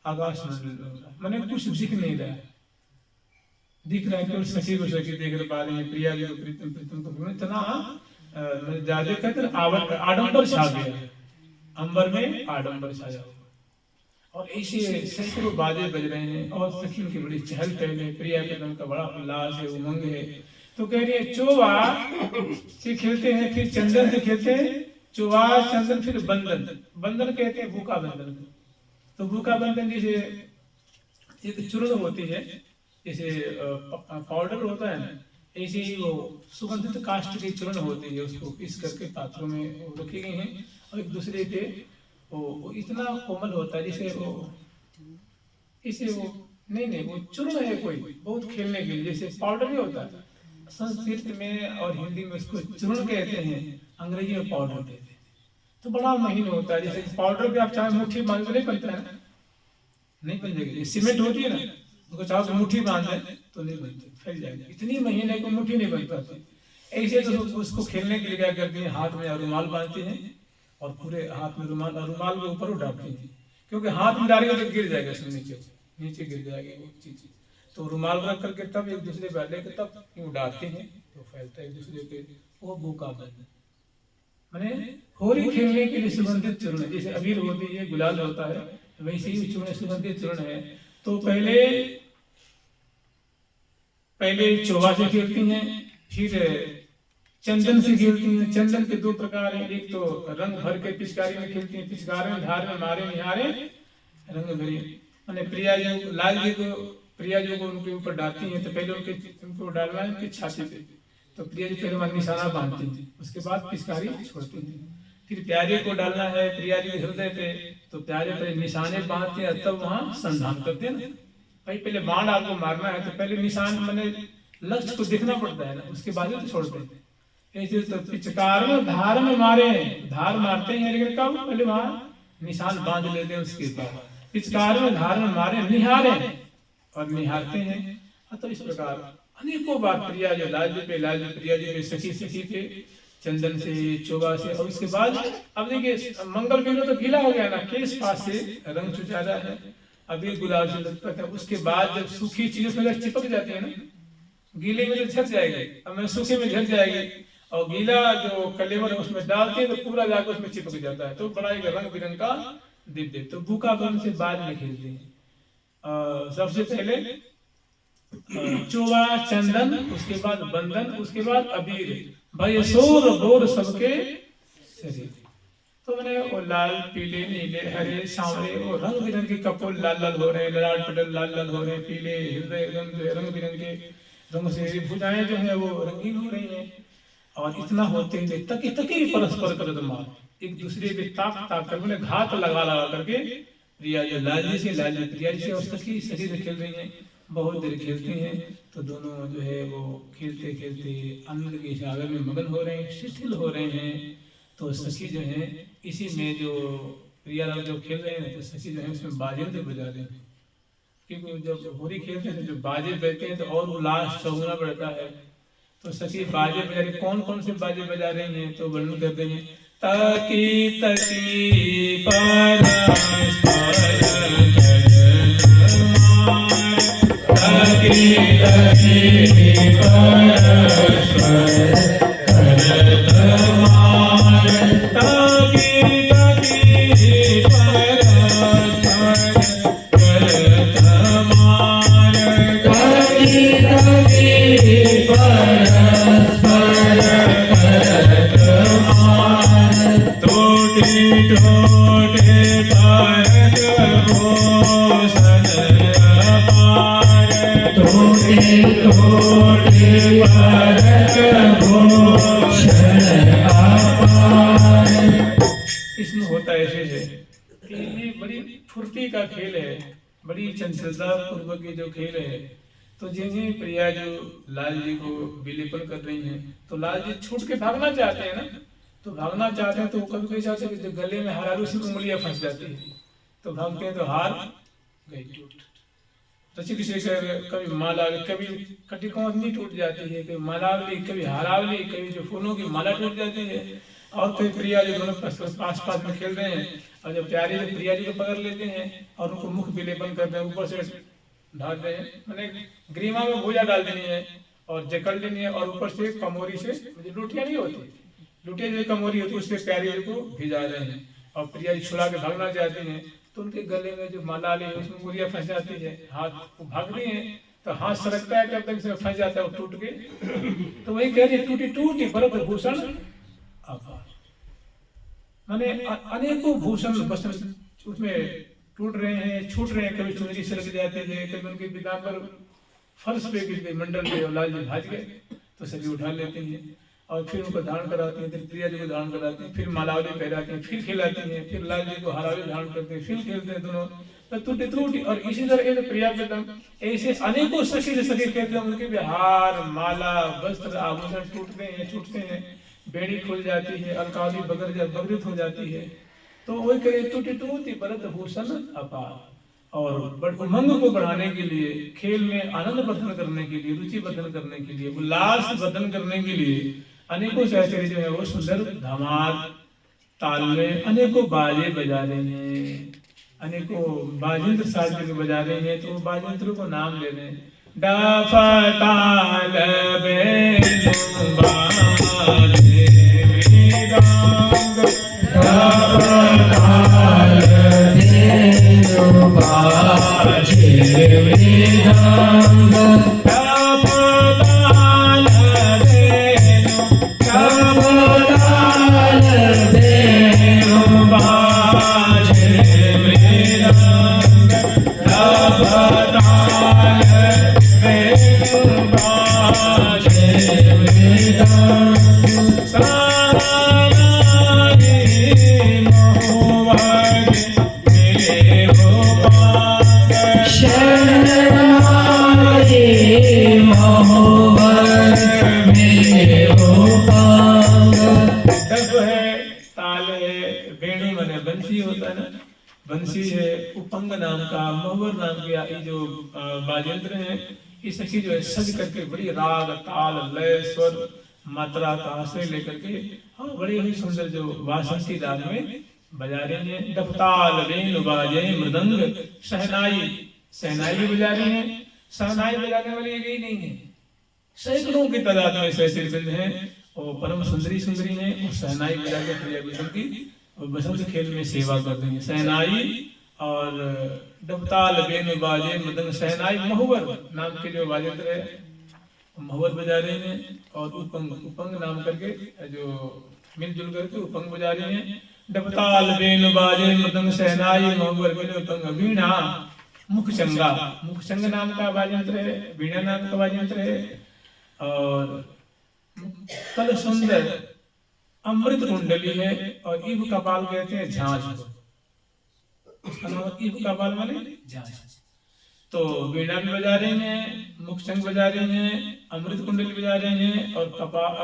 आकाश में मैंने कुछ दिख नहीं रहा है, दिख रहा है केवल सखी को सखी देख पा रही है, प्रिया जी को प्रीतम प्रीतम को इतना ज्यादा कहते आडंबर छा गया, अंबर में आडंबर छाया हुआ। और ऐसे सैकड़ों बाजे बज रहे हैं और सखियों की बड़ी चहल पहल है, प्रिया प्रीतम का बड़ा उल्लास है, उमंग है। तो कह रही है चोवा से खेलते हैं, फिर चंदन से खेलते हैं, चोवा चंदन, फिर बंधन, बंधन कहते हैं भूखा बंधन। तो भूखा बंधन जैसे एक चूर्ण होती है, जैसे पाउडर होता है ना, ऐसे ही वो सुगंधित काष्ठ की चूर्ण होती है, उसको पीस करके पात्रों में रखी गई हैं और एक दूसरे पे वो इतना कोमल होता है जैसे वो इसे वो नहीं वो चूर्ण है कोई बहुत खेलने के लिए, जैसे पाउडर नहीं होता, संस्कृत में और हिंदी में उसको चूर्ण कहते हैं, अंग्रेजी में पाउडर कहते हैं। तो बड़ा महीन होता है, जैसे पाउडर पे आप चाहे मुट्ठी बांध तो नहीं बनता है, नहीं बन जाएगी। सीमेंट होती है ना, उसको चाहो तो मुट्ठी बांध दें तो नहीं बनती, फैल जाएगी, इतनी महीन है कि मुट्ठी नहीं बन पाती। ऐसे तो उसको खेलने के लिए क्या करती हैं, हाथ में रुमाल बांधते हैं और पूरे हाथ में रुमाल और रुमाल के ऊपर उठाते हैं, क्योंकि हाथ में डालेंगे तो गिर जाएगा, नीचे गिर जाएगी वो चीज। तो रुमाल रख करके तब एक दूसरे पे लेकर तब यूं डालते हैं तो फैलता है एक दूसरे पे, वो भूखा बंधन माने होली खेलने के लिए सुगंधित चूर्ण, जैसे अबीर होती है गुलाल होता है, वैसे ही चूर्ण सुगंधित चूर्ण है। तो पहले चोवा से खेलती हैं, फिर चंदन से खेलती हैं। चंदन के दो प्रकार हैं, एक तो रंग भर के पिचकारी में खेलती हैं, पिचकारी में धार में मारे निहारे रंग भरी, मैंने प्रिया जी लाल जी को प्रिया जी को उनके ऊपर डालती हैं, तो पहले उनको डालना है उनकी छाती पे, तो प्रिया जी पहले वहां निशाना बांधती थी, उसके बाद पिचकारी छोड़ती थी। फिर प्यारे को डालना है प्रिया जी के हृदय पे, तो प्यारे पे निशाने बांधते हैं, तब वहां संधान करते हैं ना। भाई पहले बाण आपको मारना है तो पहले निशान मैंने लक्ष्य को देखना पड़ता है ना, उसके बाद तो छोड़ते हैं। ऐसे तो पिचकार में धार में मारे, धार मारते हैं लेकिन कब, पहले वहां निशान बांध लेते हैं, उसके बाद पिचकार में धार में मारे निहारे और निहारते हैं। तो इस प्रकार अनेकों बार प्रिया जो लाल जी पे प्रिया जी पे सखी पे चंदन से चोगा से, और उसके बाद अब देखिए मंगल पहले तो गीला हो गया ना, केस पास से रंग चुचारा है, अभी गुलाब से लगता है। उसके बाद जब सूखी चीजों में चिपक जाते हैं ना, गीले में झड़ जाएगी, अब मैं सूखे में झड़ जाएगी, और गीला जो कलेवर उसमें डालते हैं तो पूरा जाकर उसमें चिपक जाता है, तो बड़ा एक रंग बिरंग का दिव्य। तो भूखा बन से बाद में खेलते हैं। सबसे पहले चोवा चंदन, उसके बाद बंधन, उसके बाद अबीर, भाई सोर बोर सबके शरीर। तो मैंने वो लाल पीले नीले हरे सांवरे वो रंग बिरंगे कपोल लाल लाल हो रहे हैं, ललाट पटल लाल लाल हो रहे हैं, पीले हृदय रंग बिरंगे रंग से भुजाएं जो है वो रंगीन हो रही हैं। और इतना होते हुए तकी तकी परस्पर कर मार, एक दूसरे पे ताक कर मैंने घात लगा करके प्रिया जी लाल जी से प्रिया जी से और सखी से खेल रही हैं। बहुत देर खेलती हैं। तो दोनों जो है वो खेलते खेलते आनंद के सागर में मगन हो रहे हैं, शिथिल हो रहे हैं। तो सखी जो है इसी में जो प्रियालाल जो खेल रहे हैं, तो सखी जो है उसमें बाजे बजा रहे हैं। क्योंकि जब होली खेलते हैं जो बाजे बजते हैं तो और उल्लास चौगुना बढ़ता है। तो सखी बाजे बजा रहे, कौन कौन से बाजे बजा रहे हैं तो वर्णन करते हैं। तकी तकी परस्पर तकी तकी परस्पर करत मार, तकी तकी परस्पर करत मार, तकी तकी परस्पर करत मार। टूटे टूटे भारत भूषण अपार, टूटे टूटे भारत भूषण अपार। इसमें होता ऐसे है कि ये बड़ी फुर्ती का खेल है, बड़ी चंचलता पूर्वक ये जो खेल है। तो जैसे प्रिया जो लाल जी को विलेपन कर रही हैं, तो लाल जी छूट के भागना चाहते हैं ना, तो भागना चाहते हैं तो कभी कभी चाहते हैं कि गले में हार उसी उंगलियां फंस जाती है, तो भागते हैं तो हार गई टूट। रचित शेखर कभी मालावली, कभी कटिकौंधनी टूट जाती है, कभी मालावली, कभी हारावली, कभी जो फूलों की माला टूट जाती है। और कभी प्रिया जो दोनों आस पास में खेल रहे हैं और जब प्यारे जो प्रिया जी को पकड़ लेते हैं और उनको मुख विलेपन करते हैं, ऊपर से ढाल रहे हैं, मैंने ग्रीमा में भूजा डाल देनी है और जकड़ लेनी है और ऊपर से कमोरी से, लुटिया नहीं होती, लुटिया जो कमोरी होती है उससे प्यारे जी को भिजा रहे हैं। और प्रिया जी छुड़ा के भागना चाहती हैं तो उनके गले में जो माला ली है उसमें उंगलियां फंस जाती है, हाथ को भागती हैं तो हाथ सरकता है, जब तक से फंस जाता है वो टूट के। तो वही कह रही टूटी टूटी भरत भूषण अपार, माने अनेकों भूषण वस्त्र उसमें टूट रहे हैं, छूट रहे हैं, कभी चुनरी सरक जाते हैं, कभी उनके बिना पर फर्श पे गिर गए, मंडल पे और लाल जी भाज गए तो सभी उठा लेते हैं और फिर उनको धारण कराते हैं, फिर प्रिया जी को धारण कराते हैं, फिर मालावली पहराते हैं, फिर खिलाते हैं, फिर लाल जी को हरावली धारण करते हैं, फिर खेलते हैं दोनों। तो टूटी टूटी और इसी तरह प्रिया के दम ऐसे अनेकों सखी से सखी खेलते हैं, उनके भी हार माला वस्त्र आभूषण टूटते हैं, छूटते हैं, बेड़ी खुल जाती है, अलकावली बगरित हो जाती है। तो वही करे टूटी टूटी भरत भूषण अपार। और उमंग को बढ़ाने के लिए, खेल में आनंद वर्धन करने के लिए, रुचि वर्धन करने के लिए, उल्लास वर्धन करने के लिए अनेकों सहचर्य जो है वो सुंदर धमाल ताल में अनेकों बाजे बजा रहे हैं, अनेकों बाजिंत्र साज बजा रहे हैं। तो बाजिंत्रों को नाम ले रहे हैं, डाफा ताल बेलू बाजे मृदंग, डाफा ताल बेलू बाजे मृदंग, डाफा ताल बेलू, डाफा ताल बेलू बाजे मृदंग, डाफा ताल बेलू बाजे मृदंग। बंसी है, उपंग नाम का, महुवर नाम का ये जो बाजेंद्र है, ये सखी जो है सज करके बड़ी राग ताल लय स्वर मात्रा का आश्रय लेकर के हाँ बड़े ही सुंदर जो वासंती राग में बजा रही हैं। डफताल वेणु बाजे मृदंग, शहनाई, शहनाई भी बजा रही हैं। शहनाई बजाने वाली एक ही नहीं है, सैकड़ों की तादाद में सहचर्य हैं और परम सुंदरी सुंदरी हैं। और शहनाई बजा के प्रिया बसंत की और बसंत खेल में सेवा कर देंगे। शहनाई और डबताल वेणु बाजे मृदंग, शहनाई महुवर नाम के जो वाद्ययंत्र है महुवर बजा रहे हैं और उपंग, उपंग नाम करके जो मिलजुल करके उपंग बजा रहे हैं। डबताल वेणु बाजे मृदंग शहनाई महुवर उपंग, वीणा मुखचंगा, मुखचंग नाम का वाद्ययंत्र है, वीणा नाम का वाद्ययंत्र है। और कल सुंदर अमृत कुंडली है और इव कपाल कहते हैं झांझ को, उसका नाम इव कपाल माने झांझ। तो वीणा भी बजा रही हैं, मुखशंख बजा रही हैं, अमृत कुंडली बजा रही हैं, और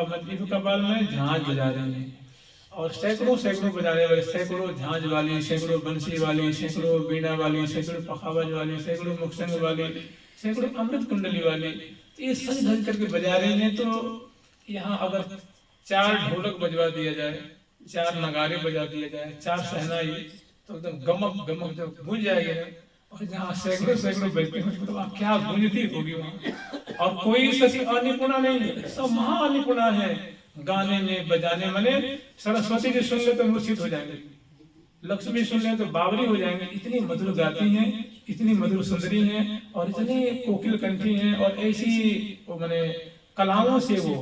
मध्यम कपाल में झांझ बजा रही हैं। और सैकड़ों सैकड़ों बजाने वाले, सैकड़ों झांझ वाली, सैकड़ों बंसी वाली, सैकड़ों वीणा वाली, सैकड़ों पखावज वाली, सैकड़ों मुखशंख वाली, सैकड़ों अमृत कुंडली वाली, तो ये सज धज करके बजा रही हैं। तो यहाँ अगर 4 ढोलक बजवा दिया जाए, 4 नगारे बजा दिया जाए, 4 शहनाई, तो एकदम गमक गमक जब गूंज जाएगी ना, और जहाँ सैकड़ों सैकड़ों बजते हैं तो वहाँ क्या गूंजती होगी वहाँ। और कोई सखी अनिपुणा नहीं है, सब महा अनिपुणा है गाने में, बजाने। माने सरस्वती जी सुन ले तो मूर्छित हो जाएंगे, लक्ष्मी सुन ले तो बावरी हो जाएंगे, इतनी मधुर गाती हैं, इतनी मधुर सुंदरी हैं, और इतनी कोकिल कंठी हैं, और ऐसी वो माने कलाओं से वो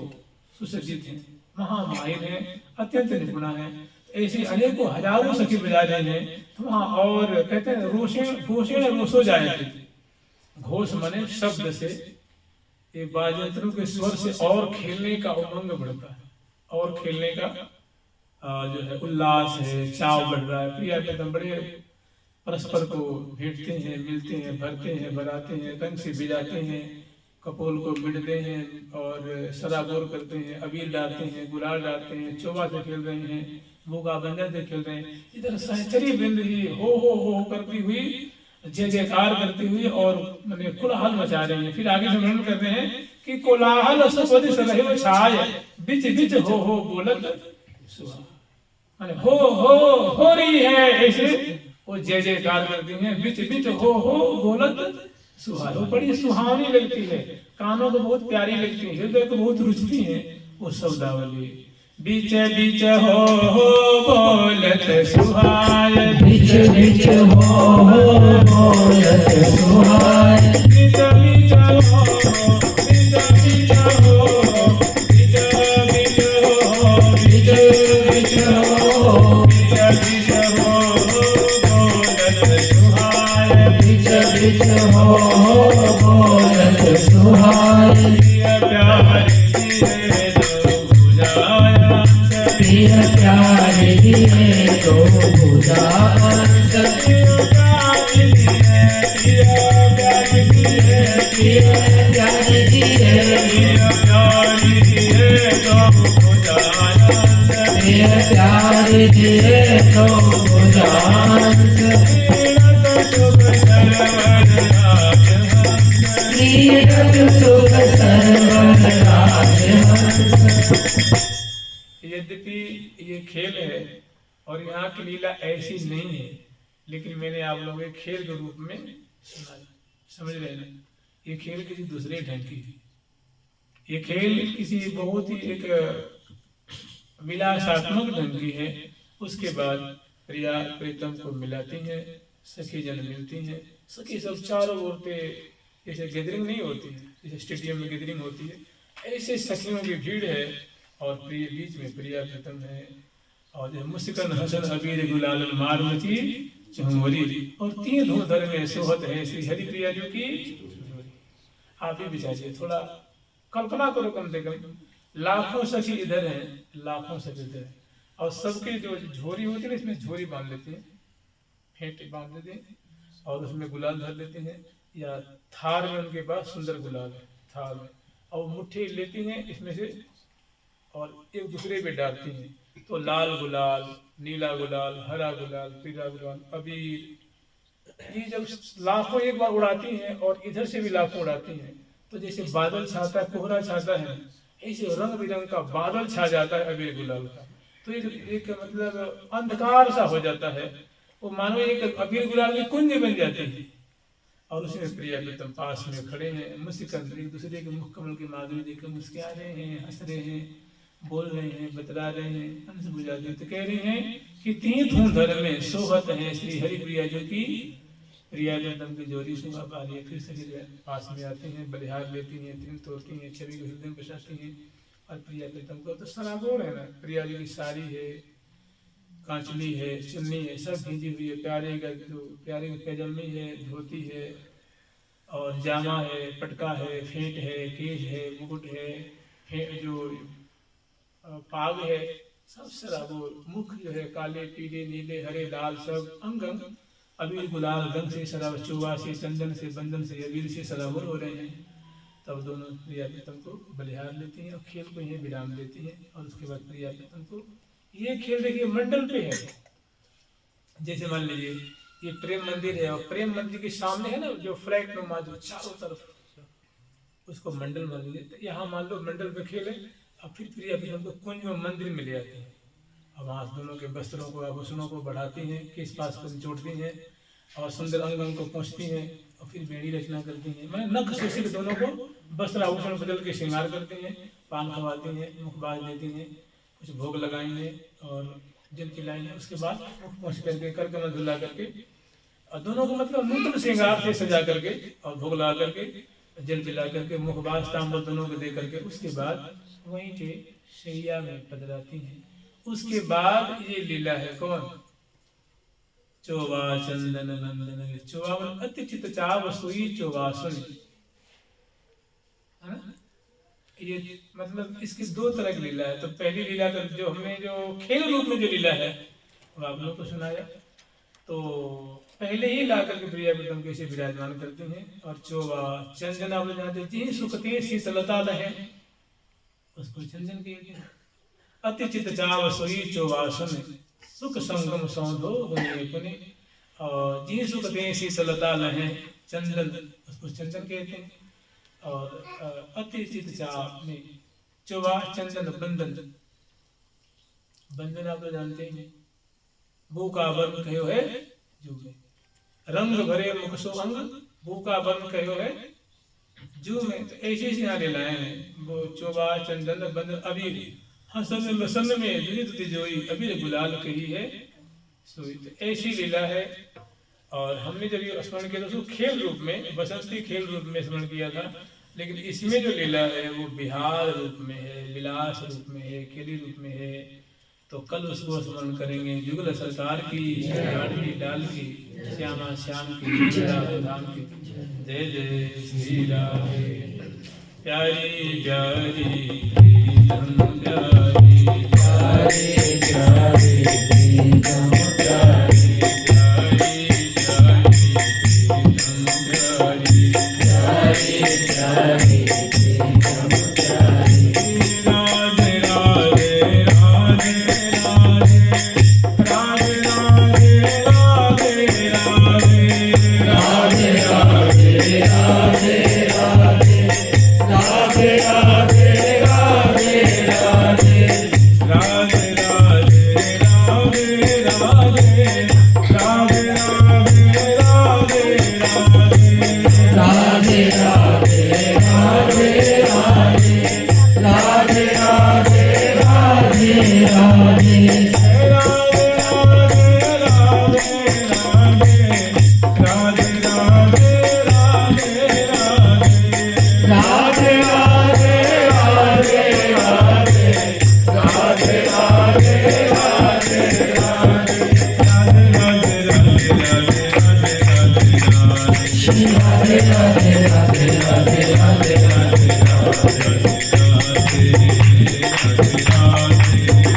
सुसज्जित हैं, महामाहिर हैं, अत्यंत निपुणा हैं। ऐसी अनेकों हजारों सखी बजा रहे हैं। तो वहाँ और कहते हैं घोषेण रोषो जाए, घोष माने शब्द से, ये वाद्ययंत्रों के स्वर से और खेलने का उमंग बढ़ता है, और खेलने का जो है उल्लास है, चाव बढ़ रहा है। प्रिया प्रीतम बड़े परस्पर को भेंटते हैं, मिलते हैं, भरते हैं, भराते हैं, रंग से बिजाते हैं, कपोल को मिटते हैं, और सराबोर करते हैं, अबीर डालते हैं, गुलाल डालते हैं, चौबा से खेल रहे हैं, मूंगा बंजर से खेल रहे हैं। इधर सहचरी बिंद ही हो करती हुई, जय जयकार करती हुई, और मैंने कोलाहल मचा रही है। फिर आगे से वर्णन करते हैं कि कोलाहल सपदि सलहिव छाय, बिच बिच हो बोलत सुहा। माने हो रही है, ऐसे वो जय जयकार करती हैं, बिच बिच हो बोलत सुहा। वो बड़ी सुहावनी लगती है, कानों को बहुत प्यारी लगती है, हृदय को बहुत रुचती है वो शब्दावली। बीच बीच हो बोलत सुहाय, बीच बीच हो बोलत सुहाय, बीच बीच हो, बीच बीच हो, बीच बीच हो, बीच बीच हो, बीच बीच हो बोलत सुहाय, बीच बीच हो बोलत सुहाय। प्रिय प्यार दिए तो भुजा अंत, प्रिय प्यार दिए तो भुजा अंत, क्रीडत सुख सर्वन राजहंस। यद्यपि ये खेल है और यहाँ की लीला ऐसी नहीं है, लेकिन मैंने आप लोगों के खेल के रूप में सुना, समझ रहे हैं। ये खेल किसी दूसरे ढंग की थी, ये खेल किसी बहुत ही एक विलासात्मक ढंग की है। उसके बाद प्रिया प्रीतम को मिलाती हैं, सखी जन मिलती हैं, सखी सब चारों ओर पे जैसे गैदरिंग नहीं होती है, जैसे स्टेडियम में गैदरिंग होती है, ऐसे सखियों की भीड़ है। और प्रिय बीच में प्रिया प्रीतम है, और जो मुस्कन हसन अबीर गुलाल मार मची चहुमरी, और 3 धूम धर में सोहत है श्री हरि प्रिया जो की। आप ही बिचारिए, थोड़ा कल्पना करो, कम से कम लाखों सखी इधर हैं, लाखों सखी इधर हैं, और सबके जो झोरी होती है इसमें झोरी बांध लेते हैं, फेंटे बांध लेते हैं, और उसमें गुलाल धर लेते हैं, या थार में उनके पास सुंदर गुलाल है थार में, और मुट्ठी लेती हैं इसमें से और एक दूसरे पे डालती हैं। तो लाल गुलाल, नीला गुलाल, हरा गुलाल, पीला गुलाल, अबीर, ये जब लाखों एक बार उड़ाती हैं और इधर से भी लाखों उड़ाती हैं, तो जैसे बादल छाता है, कोहरा छाता है, ऐसे रंग बिरंग का बादल छा जाता है अबीर गुलाल का। तो एक मतलब अंधकार सा हो जाता है, वो मानो एक अबीर गुलाल की कुंज बन जाती है। और उसमें प्रिया प्रीतम पास में खड़े हैं, मुस्कुन एक दूसरे के मुख कमल की माधुरी देखकर मुस्कुरा रहे हैं, हंस रहे हैं, बोल रहे हैं, बतला रहे हैं, हंस बुझा रहे, तो कह रही हैं कि 3 धूम धर में सोहत है श्री हरि प्रिया जो की। प्रिया प्रीतम की जोड़ी शोभा पा रही है, फिर सखी पास में आती हैं, बलिहार लेती हैं, तिल तोड़ती हैं, छवि को हृदय में बसाती हैं, और प्रिया प्रीतम को तो सराबोर है ना। प्रिया जी की साड़ी है, कांचली है, चुन्नी है, सब भीजी हुई है, प्यारे की पैजमी है, धोती है, और जामा है, पटका है, फेंट है, केश है, मुकुट है, जो पाग है, सब सराबोर। मुख जो है काले, पीले, नीले, हरे, लाल, सब अंग अंग अबीर गुलाल रंग से शराब, चुवा से, चंदन से, बंधन से, अबीर से सराबोर हो रहे हैं। तब दोनों प्रिया प्रीतम को बलिहार लेती हैं और खेल को यहीं विराम देती हैं। और उसके बाद प्रिया प्रीतम को ये खेल देखिए मंडल पे है। जैसे मान लीजिए ये प्रेम मंदिर है और प्रेम मंदिर के सामने है ना जो फ्लैट नुमा जो चारों तरफ, उसको मंडल मान लीजिए। तो यहाँ मान लो मंडल पे खेले और फिर प्रिया प्रीतम को कुंज में मंदिर में ले आती हैं। अब वहाँ दोनों के वस्त्रों को आभूषणों को बढ़ाती हैं, किस पास को निचोड़ती हैं और सुंदर अंग अंग को पहुँचती हैं और फिर बेड़ी रचना करती हैं। मैंने नख से सिर्फ दोनों को वस्त्र आभूषण बदल के श्रृंगार करती हैं, पान खवाती हैं, मुखबाज देती हैं, कुछ भोग लगाएंगे और जल पिलाएंगे। उसके बाद मुख पहुँच करके करके धुला करके और दोनों को मतलब नूतन श्रृंगार से सजा करके और भोग लगा करके जल पिला करके मुखबाज तांबूल दोनों को दे करके उसके बाद वहीं के शैया में पधराती हैं। उसके बाद ये लीला है कौन? चोवा चंदन नंदन, चोवा अति चित चाव सुई चोवा सुन, है ना? ये मतलब इसकी दो तरह की लीला है। तो पहली लीला तो जो हमने जो खेल रूप में जो लीला है वो आप लोग को सुनाया। तो पहले ही ला करके प्रिया प्रीतम को इसे विराजमान करती हैं। और चोवा चंदन आप लोग जानते हैं, सुखते शीतलता लहे, उसको चंदन कहते हैं। अति चित चाव सोई चौवासन, सुख संगम सौंधो गुने गुने, और जी सुख दे शीतलता लहे, चंदन उसको चंदन कहते हैं। और अति चित चाव में चौवा चंदन बंधन, बंधन आप लोग जानते हैं। बू का वर्ण कहो है जू में, रंग भरे मुख सो अंग, बू का वर्ण कहो है जू में। तो ऐसे ऐसे यहाँ ले लाए हैं वो चौवा चंदन बंधन अबीर, हसन लसन में विविध तिजोई, अबीर गुलाल कही है सोई। तो ऐसी लीला है। और हमने जब ये स्मरण किया था उसको खेल रूप में, बसंती खेल रूप में स्मरण किया था। लेकिन इसमें जो लीला है वो बिहार रूप में है, विलास रूप में है, खेली रूप में है। तो कल उसको स्मरण करेंगे। युगल सरकार की, लाडली लाल की, श्यामा श्याम की, राम की। जय जय श्री राधे। प्यारी प्यारी प्रीतम प्यारी, प्यारी प्यारी प्रीतम प्यारी, प्यारी प्यारी प्रीतम प्यारी, प्यारी प्यारी प्रीतम प्यारी। राधे राधे राधे राधे, राधे राधे राधे राधे, राधे राधे राधे राधे, राधे राधे राधे राधे, राधे राधे राधे राधे, राधे राधे राधे राधे, राधे राधे राधे राधे, राधे राधे राधे राधे, राधे राधे राधे राधे, राधे राधे राधे राधे, राधे राधे राधे राधे, राधे राधे राधे राधे, श्री राधे राधे राधे राधे राधे राधे राधे राधे राधे राधे।